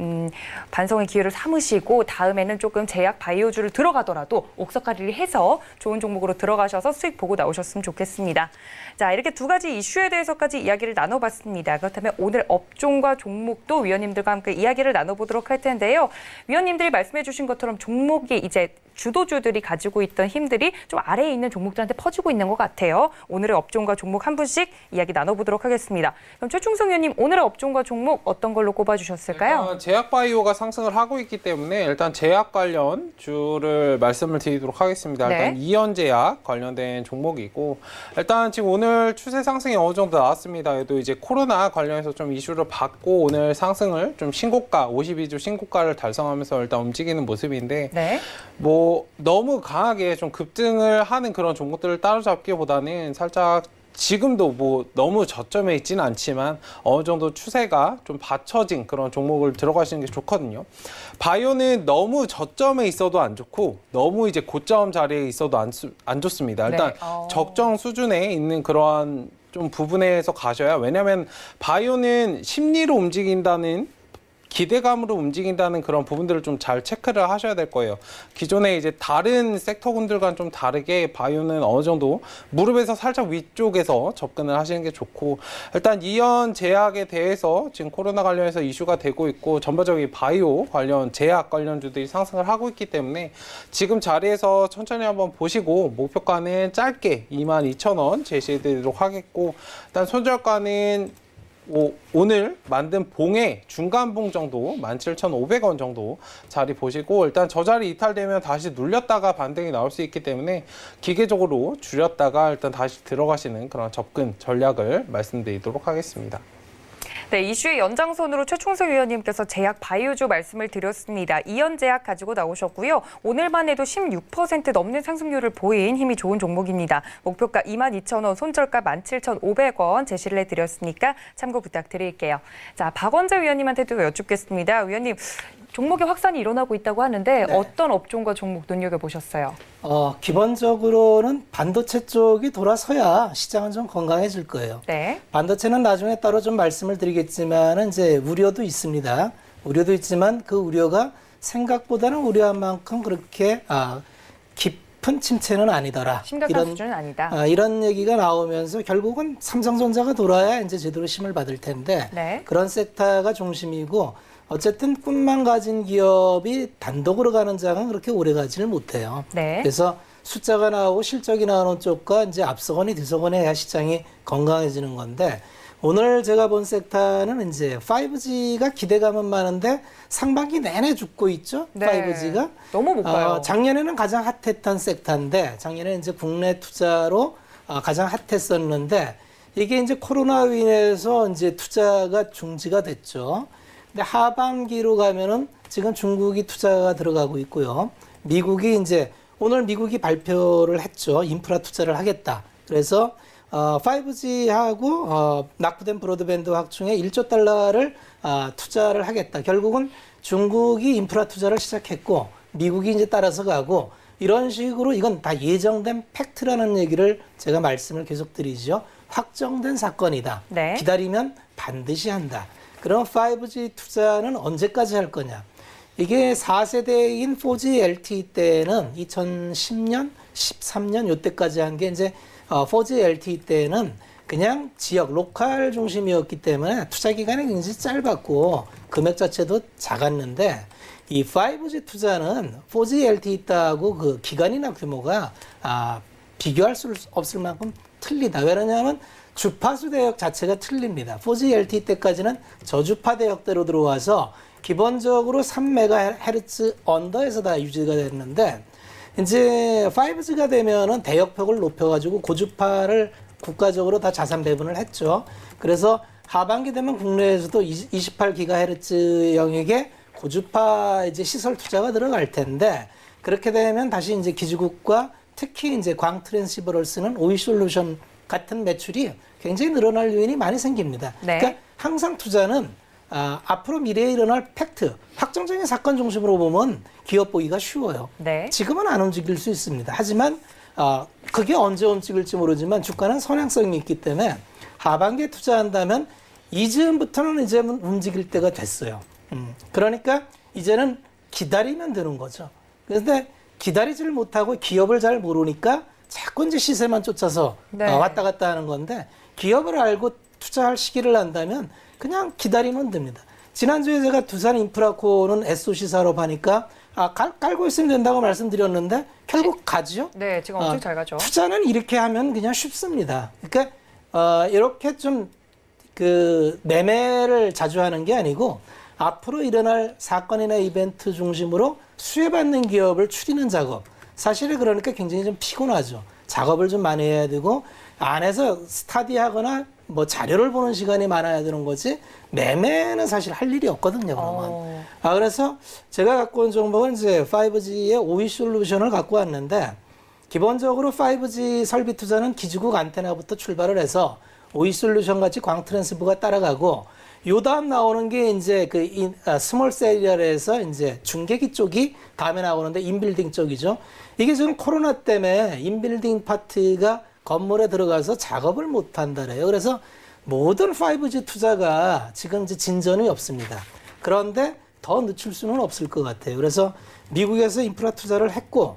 반성의 기회를 삼으시고 다음에는 조금 제약 바이오주를 들어가더라도 옥석가리를 해서 좋은 종목으로 들어가셔서 수익 보고 나오셨으면 좋겠습니다. 자, 이렇게 두 가지 이슈에 대해서까지 이야기를 나눠봤습니다. 그렇다면 오늘 업종과 종목도 위원님들과 함께 이야기를 나눠보도록 할 텐데요. 위원님들이 말씀해 주신 것처럼 종목이 이제 주도주들이 가지고 있던 힘들이 좀 아래에 있는 종목들한테 퍼지고 있는 것 같아요. 오늘의 업종과 종목 한 분씩 이야기 나눠보도록 하겠습니다. 그럼 최충성 위원님, 오늘의 업종과 종목 어떤 걸로 꼽아주셨을까요? 일단 제약바이오가 상승을 하고 있기 때문에 일단 제약 관련 주를 말씀을 드리도록 하겠습니다. 일단 네. 이연제약 관련된 종목이고 일단 지금 오늘 추세 상승이 어느 정도 나왔습니다. 그래도 이제 코로나 관련해서 좀 이슈를 받고 오늘 상승을 좀 신고가 52주 신고가를 달성하면서 일단 움직이는 모습인데 네. 뭐 너무 강하게 좀 급등을 하는 그런 종목들을 따라잡기보다는 살짝 지금도 뭐 너무 저점에 있지는 않지만 어느 정도 추세가 좀 받쳐진 그런 종목을 들어가시는 게 좋거든요. 바이오는 너무 저점에 있어도 안 좋고 너무 이제 고점 자리에 있어도 안 좋습니다. 일단 네. 적정 수준에 있는 그러한 좀 부분에서 가셔야 왜냐하면 바이오는 심리로 움직인다는 기대감으로 움직인다는 그런 부분들을 좀 잘 체크를 하셔야 될 거예요. 기존에 이제 다른 섹터군들과는 좀 다르게 바이오는 어느 정도 무릎에서 살짝 위쪽에서 접근을 하시는 게 좋고 일단 이연 제약에 대해서 지금 코로나 관련해서 이슈가 되고 있고 전반적인 바이오 관련 제약 관련주들이 상승을 하고 있기 때문에 지금 자리에서 천천히 한번 보시고 목표가는 짧게 22,000원 제시해드리도록 하겠고 일단 손절가는 오늘 만든 봉의 중간봉 정도 17,500원 정도 자리 보시고 일단 저 자리 이탈되면 다시 눌렸다가 반등이 나올 수 있기 때문에 기계적으로 줄였다가 일단 다시 들어가시는 그런 접근 전략을 말씀드리도록 하겠습니다. 네, 이슈의 연장선으로 최충석 위원님께서 제약 바이오주 말씀을 드렸습니다. 이연제약 가지고 나오셨고요. 오늘만 해도 16% 넘는 상승률을 보인 힘이 좋은 종목입니다. 목표가 22,000원, 손절가 17,500원 제시를 해드렸으니까 참고 부탁드릴게요. 자, 박원재 위원님한테도 여쭙겠습니다. 위원님, 종목의 확산이 일어나고 있다고 하는데 네. 어떤 업종과 종목 눈여겨보셨어요? 기본적으로는 반도체 쪽이 돌아서야 시장은 좀 건강해질 거예요. 네. 반도체는 나중에 따로 좀 말씀을 드리겠지만 이제 우려도 있습니다. 우려도 있지만 그 우려가 생각보다는 우려한 만큼 그렇게 깊은 침체는 아니더라. 심각한 수준은 아니다. 이런 얘기가 나오면서 결국은 삼성전자가 돌아야 이제 제대로 힘을 받을 텐데 네. 그런 섹터가 중심이고 어쨌든 꿈만 가진 기업이 단독으로 가는 장은 그렇게 오래 가지를 못해요. 네. 그래서 숫자가 나오고 실적이 나오는 쪽과 이제 앞서거니 뒤서거니 해야 시장이 건강해지는 건데 오늘 제가 본 섹터는 이제 5G가 기대감은 많은데 상반기 내내 죽고 있죠. 네. 5G가. 너무 못 가요. 작년에는 가장 핫했던 섹터인데 작년에 이제 국내 투자로 가장 핫했었는데 이게 이제 코로나로 인해서 이제 투자가 중지가 됐죠. 근데 하반기로 가면은 지금 중국이 투자가 들어가고 있고요. 미국이 이제 오늘 미국이 발표를 했죠. 인프라 투자를 하겠다. 그래서 5G하고 낙후된 브로드밴드 확충에 1조 달러를 투자를 하겠다. 결국은 중국이 인프라 투자를 시작했고 미국이 이제 따라서 가고 이런 식으로 이건 다 예정된 팩트라는 얘기를 제가 말씀을 계속 드리죠. 확정된 사건이다. 네. 기다리면 반드시 한다. 그럼 5G 투자는 언제까지 할 거냐? 이게 4세대인 4G LTE 때는 2010년, 13년 요때까지 한 게 이제 4G LTE 때는 그냥 지역, 로컬 중심이었기 때문에 투자 기간이 굉장히 짧았고 금액 자체도 작았는데 이 5G 투자는 4G LTE 때하고 그 기간이나 규모가 비교할 수 없을 만큼 틀리다. 왜냐하면 주파수 대역 자체가 틀립니다. 4G LTE 때까지는 저주파 대역대로 들어와서 기본적으로 3MHz 언더에서 다 유지가 됐는데 이제 5G가 되면은 대역폭을 높여가지고 고주파를 국가적으로 다 자산 배분을 했죠. 그래서 하반기 되면 국내에서도 28GHz 영역에 고주파 이제 시설 투자가 들어갈 텐데 그렇게 되면 다시 이제 기지국과 특히 이제 광 트랜시버를 쓰는 오이 솔루션 같은 매출이 굉장히 늘어날 요인이 많이 생깁니다. 네. 그러니까 항상 투자는 앞으로 미래에 일어날 팩트, 확정적인 사건 중심으로 보면 기업 보기가 쉬워요. 네. 지금은 안 움직일 수 있습니다. 하지만 그게 언제 움직일지 모르지만 주가는 선행성이 있기 때문에 하반기에 투자한다면 이즈음부터는 이제 움직일 때가 됐어요. 그러니까 이제는 기다리면 되는 거죠. 그런데 기다리지를 못하고 기업을 잘 모르니까 자꾸 이제 시세만 쫓아서 네. 왔다 갔다 하는 건데 기업을 알고 투자할 시기를 한다면 그냥 기다리면 됩니다. 지난주에 제가 두산 인프라코는 SOC 사업하니까 깔고 있으면 된다고 말씀드렸는데 결국 가죠. 네, 지금 엄청 잘 가죠. 투자는 이렇게 하면 그냥 쉽습니다. 그러니까 이렇게 좀 그 매매를 자주 하는 게 아니고 앞으로 일어날 사건이나 이벤트 중심으로 수혜받는 기업을 추리는 작업. 사실은 그러니까 굉장히 좀 피곤하죠. 작업을 좀 많이 해야 되고 안에서 스타디하거나 뭐 자료를 보는 시간이 많아야 되는 거지 매매는 사실 할 일이 없거든요. 그러면. 그래서 제가 갖고 온 정보는 이제 5G의 오이 솔루션을 갖고 왔는데 기본적으로 5G 설비 투자는 기지국 안테나부터 출발을 해서 오이 솔루션 같이 광 트랜스버가 따라가고 요 다음 나오는 게 이제 그 스몰 셀이라서 이제 중계기 쪽이 다음에 나오는데 인빌딩 쪽이죠. 이게 지금 코로나 때문에 인빌딩 파트가 건물에 들어가서 작업을 못 한다래요. 그래서 모든 5G 투자가 지금 이제 진전이 없습니다. 그런데 더 늦출 수는 없을 것 같아요. 그래서 미국에서 인프라 투자를 했고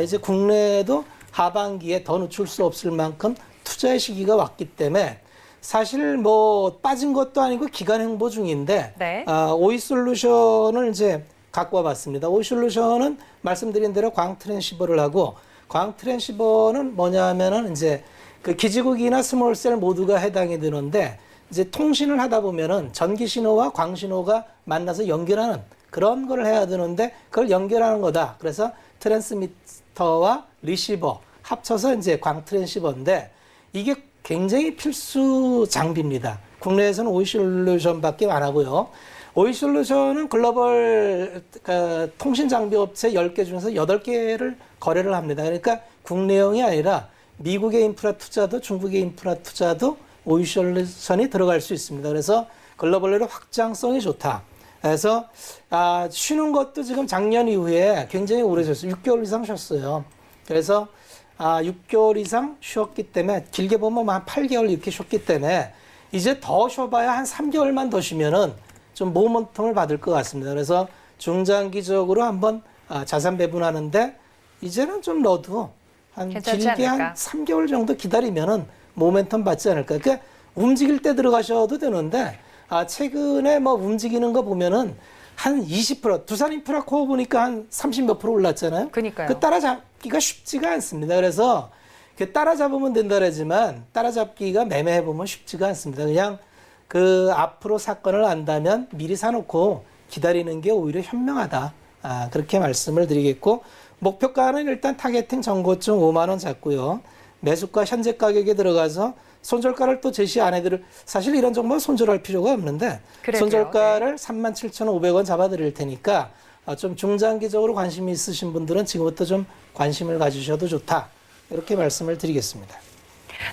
이제 국내에도 하반기에 더 늦출 수 없을 만큼 투자의 시기가 왔기 때문에 사실 뭐 빠진 것도 아니고 기간 행보 중인데 네. 오이 솔루션을 이제 갖고 와봤습니다. 오이 솔루션은 말씀드린 대로 광 트랜시버를 하고 광 트랜시버는 뭐냐 하면은 이제 그 기지국이나 스몰셀 모두가 해당이 되는데 이제 통신을 하다 보면은 전기 신호와 광 신호가 만나서 연결하는 그런 걸 해야 되는데 그걸 연결하는 거다. 그래서 트랜스미터와 리시버 합쳐서 이제 광 트랜시버인데 이게 굉장히 필수 장비입니다. 국내에서는 오이 솔루션밖에 안 하고요. 오이 솔루션은 글로벌 통신 장비 업체 10개 중에서 8개를 거래를 합니다. 그러니까 국내용이 아니라 미국의 인프라 투자도 중국의 인프라 투자도 오이 솔루션이 들어갈 수 있습니다. 그래서 글로벌로 확장성이 좋다. 그래서 쉬는 것도 지금 작년 이후에 굉장히 오래 쉬었어요. 6개월 이상 쉬었어요. 그래서 6개월 이상 쉬었기 때문에 길게 보면 한 8개월 이렇게 쉬었기 때문에 이제 더 쉬어봐야 한 3개월만 더 쉬면은 좀 모멘텀을 받을 것 같습니다. 그래서 중장기적으로 한번 자산 배분하는데 이제는 좀 넣어도 한 길게 않을까? 한 3개월 정도 기다리면은 모멘텀 받지 않을까. 그러니까 움직일 때 들어가셔도 되는데 최근에 뭐 움직이는 거 보면은 한 20%, 두산인프라코어 보니까 한 30몇 프로 올랐잖아요. 그러니까요. 그 따라잡기가 쉽지가 않습니다. 그래서 그 따라잡으면 된다 그러지만 따라잡기가 매매해보면 쉽지가 않습니다. 그냥 그 앞으로 사건을 안다면 미리 사놓고 기다리는 게 오히려 현명하다. 그렇게 말씀을 드리겠고, 목표가는 일단 타겟팅 전고점 5만 원 잡고요. 매수가 현재 가격에 들어가서 손절가를 또 제시 안 해드릴, 사실 이런 정보는 손절할 필요가 없는데 그러게요. 손절가를 37,500원 잡아드릴 테니까 좀 중장기적으로 관심이 있으신 분들은 지금부터 좀 관심을 가지셔도 좋다. 이렇게 말씀을 드리겠습니다.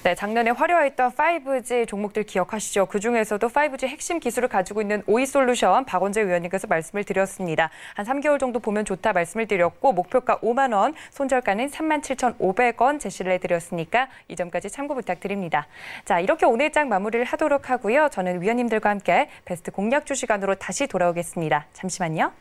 네, 작년에 화려했던 5G 종목들 기억하시죠? 그중에서도 5G 핵심 기술을 가지고 있는 오이솔루션 박원재 위원님께서 말씀을 드렸습니다. 한 3개월 정도 보면 좋다 말씀을 드렸고 목표가 5만 원, 손절가는 37,500원 제시를 해드렸으니까 이 점까지 참고 부탁드립니다. 자, 이렇게 오늘 장 마무리를 하도록 하고요. 저는 위원님들과 함께 베스트 공략주 시간으로 다시 돌아오겠습니다. 잠시만요.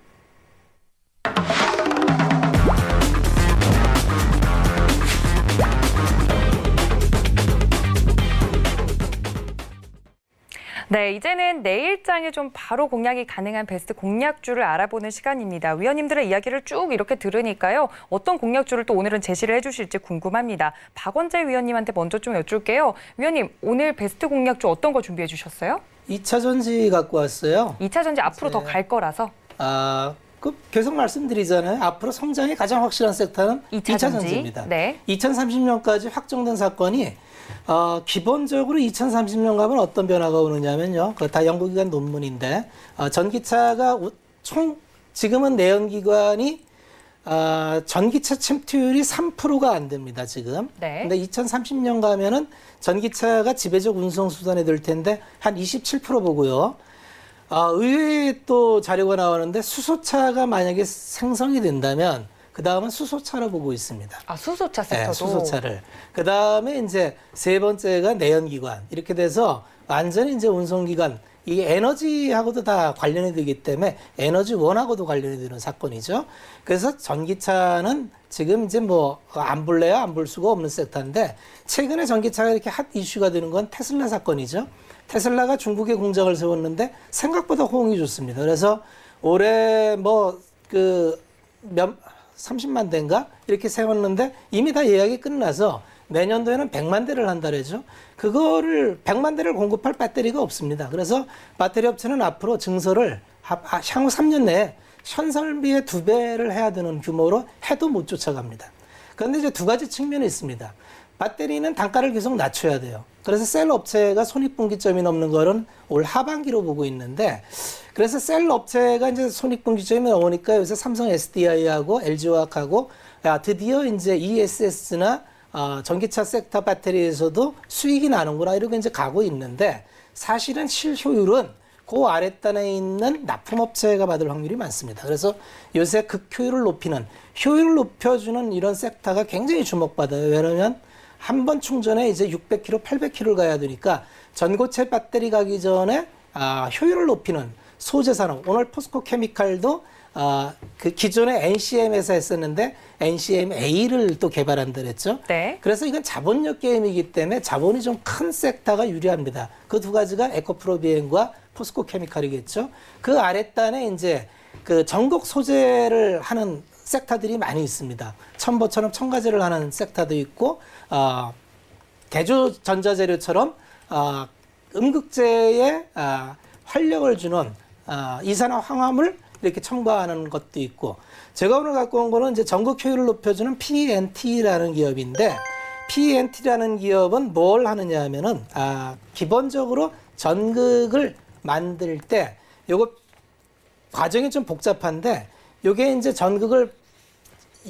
네, 이제는 내일장에 좀 바로 공략이 가능한 베스트 공략주를 알아보는 시간입니다. 위원님들의 이야기를 쭉 이렇게 들으니까요. 어떤 공략주를 또 오늘은 제시를 해주실지 궁금합니다. 박원재 위원님한테 먼저 좀 여쭐게요. 위원님, 오늘 베스트 공략주 어떤 거 준비해 주셨어요? 2차 전지 갖고 왔어요. 2차 전지 앞으로 더 갈 거라서. 계속 말씀드리잖아요. 앞으로 성장이 가장 확실한 섹터는 2차 전지입니다. 네. 2030년까지 확정된 사건이 기본적으로 2030년 가면 어떤 변화가 오느냐면요. 그거 다 연구기관 논문인데 전기차가 지금은 내연기관이 전기차 침투율이 3%가 안 됩니다. 지금. 네. 근데 2030년 가면은 전기차가 지배적 운송 수단이 될 텐데 한 27% 보고요. 의외에 또 자료가 나오는데 수소차가 만약에 생성이 된다면 그 다음은 수소차로 보고 있습니다. 수소차 섹터도. 네, 수소차를. 그 다음에 이제 세 번째가 내연기관. 이렇게 돼서 완전히 이제 운송기관. 이게 에너지하고도 다 관련이 되기 때문에 에너지원하고도 관련이 되는 사건이죠. 그래서 전기차는 지금 이제 뭐 안 볼래야 안 볼 수가 없는 섹터인데 최근에 전기차가 이렇게 핫 이슈가 되는 건 테슬라 사건이죠. 테슬라가 중국에 공장을 세웠는데 생각보다 호응이 좋습니다. 그래서 올해 30만 대인가 이렇게 세웠는데 이미 다 예약이 끝나서 내년도에는 100만 대를 한다 그러죠. 그거를 100만 대를 공급할 배터리가 없습니다. 그래서 배터리 업체는 앞으로 증설을 향후 3년 내에 현설비의 2배를 해야 되는 규모로 해도 못 쫓아갑니다. 그런데 이제 두 가지 측면이 있습니다. 배터리는 단가를 계속 낮춰야 돼요. 그래서 셀 업체가 손익분기점이 넘는 거는 올 하반기로 보고 있는데, 그래서 셀 업체가 이제 손익분기점이 나오니까 요새 삼성 SDI하고 LG화학하고 드디어 이제 ESS나 전기차 섹터 배터리에서도 수익이 나는구나 이러고 이제 가고 있는데, 사실은 실효율은 그 아랫단에 있는 납품업체가 받을 확률이 많습니다. 그래서 요새 극효율을 높이는, 효율을 높여주는 이런 섹터가 굉장히 주목받아요. 왜냐하면 한 번 충전에 이제 600km, 800km를 가야 되니까 전고체 배터리 가기 전에 효율을 높이는 소재 산업. 오늘 포스코 케미칼도 그 기존에 NCM에서 했었는데 NCM-A를 또 개발한다 그랬죠. 네. 그래서 이건 자본력 게임이기 때문에 자본이 좀 큰 섹터가 유리합니다. 그 두 가지가 에코프로비엔과 포스코 케미칼이겠죠. 그 아랫단에 이제 그 전극 소재를 하는 섹터들이 많이 있습니다. 첨보처럼 첨가제를 하는 섹터도 있고, 대조 전자재료처럼 음극재에 활력을 주는 이산화 황화물 이렇게 첨가하는 것도 있고, 제가 오늘 갖고 온 거는 이제 전극 효율을 높여주는 PNT라는 기업인데, PNT라는 기업은 뭘 하느냐 하면은 기본적으로 전극을 만들 때 요거 과정이 좀 복잡한데, 요게 이제 전극을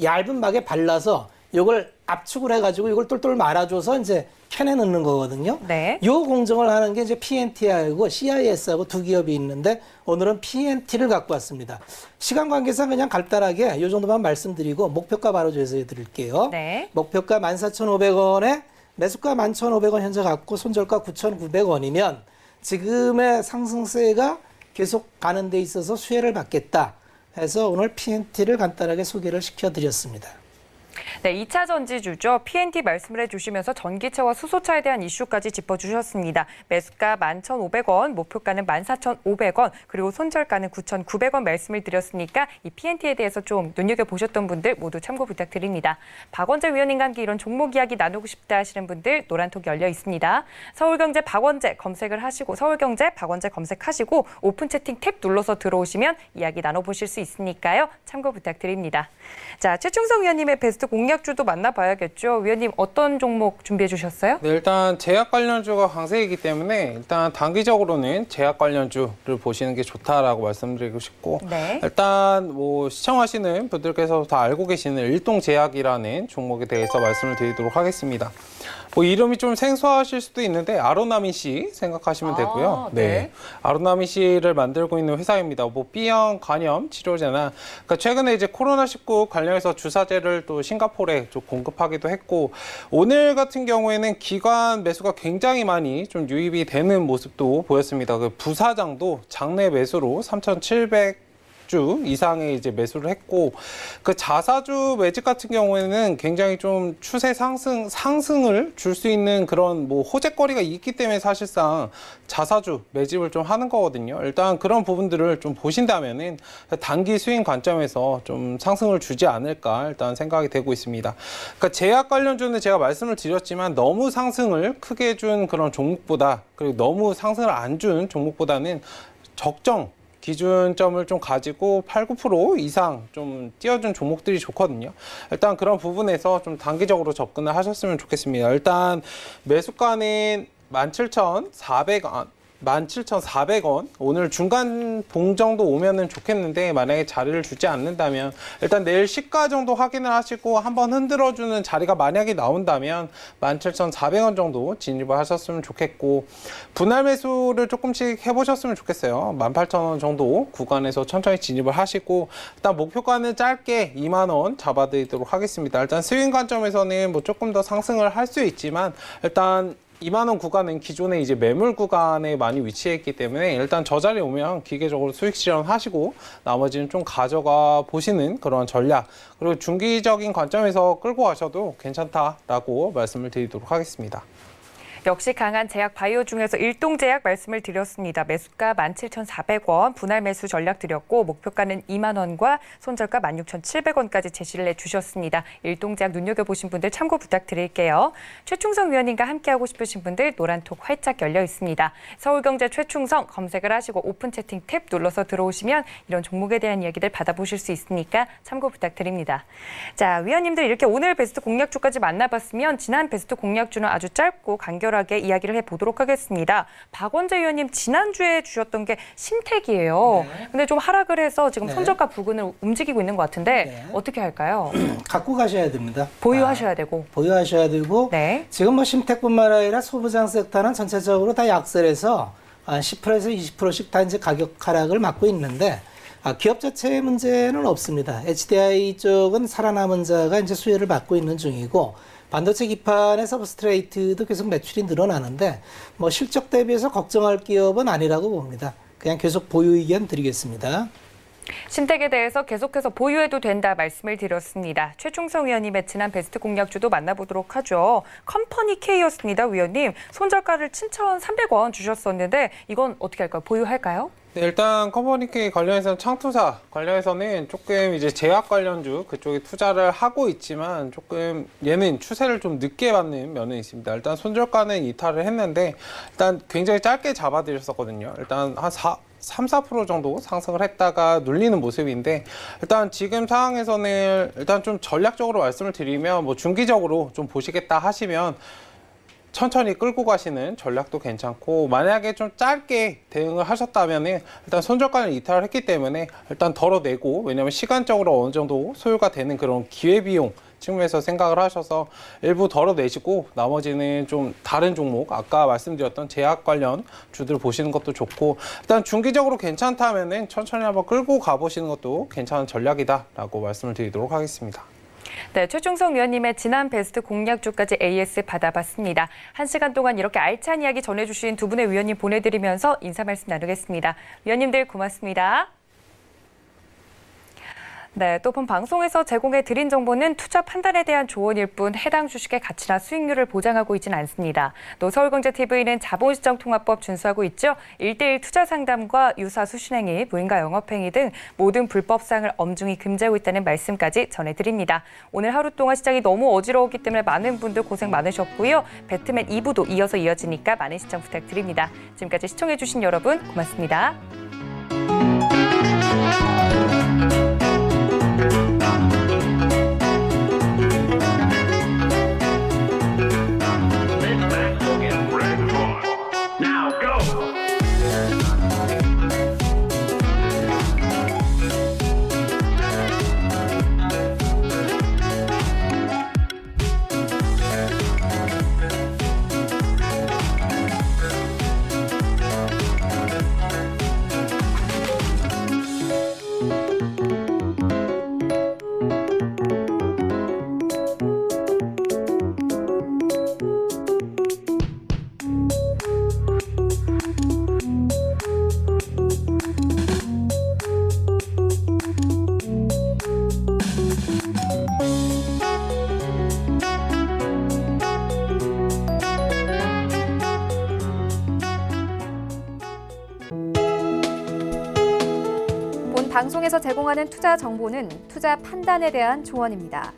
얇은 막에 발라서 요걸 압축을 해가지고 이걸 똘똘 말아줘서 이제 캔에 넣는 거거든요. 네. 요 공정을 하는 게 이제 PNT하고 CIS하고 두 기업이 있는데 오늘은 PNT를 갖고 왔습니다. 시간 관계상 그냥 간단하게 요 정도만 말씀드리고 목표가 바로 제시해 드릴게요. 네. 목표가 14,500원에 매수가 11,500원 현재 갖고 손절가 9,900원이면 지금의 상승세가 계속 가는 데 있어서 수혜를 받겠다 해서 오늘 PNT를 간단하게 소개를 시켜드렸습니다. 네, 2차 전지주죠. PNT 말씀을 해주시면서 전기차와 수소차에 대한 이슈까지 짚어주셨습니다. 매수가 11,500원, 목표가는 14,500원, 그리고 손절가는 9,900원 말씀을 드렸으니까 이 PNT에 대해서 좀 눈여겨보셨던 분들 모두 참고 부탁드립니다. 박원재 위원님과 함께 이런 종목 이야기 나누고 싶다 하시는 분들 노란톡 열려 있습니다. 서울경제 박원재 검색을 하시고 서울경제 박원재 검색하시고 오픈 채팅 탭 눌러서 들어오시면 이야기 나눠보실 수 있으니까요. 참고 부탁드립니다. 자, 최충성 위원님의 베스트 공략주도 만나봐야겠죠. 위원님 어떤 종목 준비해 주셨어요? 네, 일단 제약 관련주가 강세이기 때문에 일단 단기적으로는 제약 관련주를 보시는 게 좋다라고 말씀드리고 싶고 네. 일단 뭐 시청하시는 분들께서 다 알고 계시는 일동제약이라는 종목에 대해서 말씀을 드리도록 하겠습니다. 뭐 이름이 좀 생소하실 수도 있는데 아로나민 C 생각하시면 되고요. 네. 아로나민 C를 만들고 있는 회사입니다. 뭐 B형 간염 치료제나 그러니까 최근에 이제 코로나19 관련해서 주사제를 또 싱가포르에 좀 공급하기도 했고 오늘 같은 경우에는 기관 매수가 굉장히 많이 좀 유입이 되는 모습도 보였습니다. 그 부사장도 장내 매수로 3,700주 이상의 이제 매수를 했고 그 자사주 매집 같은 경우에는 굉장히 좀 추세 상승을 줄 수 있는 그런 뭐 호재거리가 있기 때문에 사실상 자사주 매집을 좀 하는 거거든요. 일단 그런 부분들을 좀 보신다면은 단기 수익 관점에서 좀 상승을 주지 않을까 일단 생각이 되고 있습니다. 그러니까 제약 관련주는 제가 말씀을 드렸지만 너무 상승을 크게 준 그런 종목보다 그리고 너무 상승을 안 준 종목보다는 적정 기준점을 좀 가지고 8, 9% 이상 좀 띄워준 종목들이 좋거든요. 일단 그런 부분에서 좀 단기적으로 접근을 하셨으면 좋겠습니다. 일단 매수가는 17,400원 오늘 중간 봉 정도 오면은 좋겠는데 만약에 자리를 주지 않는다면 일단 내일 시가 정도 확인을 하시고 한번 흔들어주는 자리가 만약에 나온다면 17,400원 정도 진입을 하셨으면 좋겠고 분할 매수를 조금씩 해보셨으면 좋겠어요. 18,000원 정도 구간에서 천천히 진입을 하시고 일단 목표가는 짧게 2만 원 잡아드리도록 하겠습니다. 일단 스윙 관점에서는 뭐 조금 더 상승을 할 수 있지만 일단 2만 원 구간은 기존에 이제 매물 구간에 많이 위치해 있기 때문에 일단 저 자리에 오면 기계적으로 수익 실현하시고 나머지는 좀 가져가 보시는 그런 전략 그리고 중기적인 관점에서 끌고 가셔도 괜찮다라고 말씀을 드리도록 하겠습니다. 역시 강한 제약 바이오 중에서 일동제약 말씀을 드렸습니다. 매수가 17,400원, 분할 매수 전략 드렸고 목표가는 2만 원과 손절가 16,700원까지 제시를 해주셨습니다. 일동제약 눈여겨보신 분들 참고 부탁드릴게요. 최충성 위원님과 함께하고 싶으신 분들 노란톡 활짝 열려 있습니다. 서울경제 최충성 검색을 하시고 오픈 채팅 탭 눌러서 들어오시면 이런 종목에 대한 이야기들 받아보실 수 있으니까 참고 부탁드립니다. 자, 위원님들 이렇게 오늘 베스트 공략주까지 만나봤으면 지난 베스트 공략주는 아주 짧고 간결하게 이야기를 해보도록 하겠습니다. 박원재 위원님 지난주에 주셨던 게 신택이에요. 네. 근데 좀 하락을 해서 지금 네. 손절가 부근을 움직이고 있는 것 같은데 네. 어떻게 할까요? 갖고 가셔야 됩니다. 보유하셔야 되고. 보유하셔야 되고 네. 지금 뭐 심택뿐만 아니라 소부장 섹터는 전체적으로 다 약세해서 10%에서 20%씩 다 이제 가격 하락을 맞고 있는데 기업 자체의 문제는 없습니다. HDI 쪽은 살아남은 자가 이제 수혜를 받고 있는 중이고 반도체 기판의 서브스트레이트도 계속 매출이 늘어나는데 뭐 실적 대비해서 걱정할 기업은 아니라고 봅니다. 그냥 계속 보유 의견 드리겠습니다. 신택에 대해서 계속해서 보유해도 된다 말씀을 드렸습니다. 최충성 위원님의 지난 베스트 공략주도 만나보도록 하죠. 컴퍼니 K였습니다. 위원님, 손절가를 7,300원 주셨었는데 이건 어떻게 할까요? 보유할까요? 네, 일단 컴퍼니 K 관련해서는 창투사 관련해서는 조금 이제 제약 관련주 그쪽에 투자를 하고 있지만 조금 얘는 추세를 좀 늦게 받는 면은 있습니다. 일단 손절가는 이탈을 했는데 일단 굉장히 짧게 잡아드렸었거든요. 일단 한 3-4% 정도 상승을 했다가 눌리는 모습인데 일단 지금 상황에서는 일단 좀 전략적으로 말씀을 드리면 뭐 중기적으로 좀 보시겠다 하시면 천천히 끌고 가시는 전략도 괜찮고 만약에 좀 짧게 대응을 하셨다면 일단 손절가는 이탈을 했기 때문에 일단 덜어내고 왜냐하면 시간적으로 어느 정도 소요가 되는 그런 기회비용 측면에서 생각을 하셔서 일부 덜어내시고 나머지는 좀 다른 종목 아까 말씀드렸던 제약 관련 주들 보시는 것도 좋고 일단 중기적으로 괜찮다면 천천히 한번 끌고 가보시는 것도 괜찮은 전략이다라고 말씀을 드리도록 하겠습니다. 네, 최충성 위원님의 지난 베스트 공략주까지 AS 받아봤습니다. 1시간 동안 이렇게 알찬 이야기 전해주신 두 분의 위원님 보내드리면서 인사 말씀 나누겠습니다. 위원님들 고맙습니다. 네, 또 본 방송에서 제공해 드린 정보는 투자 판단에 대한 조언일 뿐 해당 주식의 가치나 수익률을 보장하고 있지는 않습니다. 또 서울경제TV는 자본시장통합법 준수하고 있죠. 1:1 투자 상담과 유사 수신행위, 무인가 영업행위 등 모든 불법사항을 엄중히 금지하고 있다는 말씀까지 전해드립니다. 오늘 하루 동안 시장이 너무 어지러웠기 때문에 많은 분들 고생 많으셨고요. 배트맨 2부도 이어서 이어지니까 많은 시청 부탁드립니다. 지금까지 시청해주신 여러분 고맙습니다. 본 방송에서 제공하는 투자 정보는 투자 판단에 대한 조언입니다.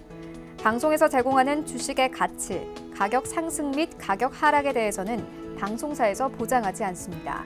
방송에서 제공하는 주식의 가치, 가격 상승 및 가격 하락에 대해서는 방송사에서 보장하지 않습니다.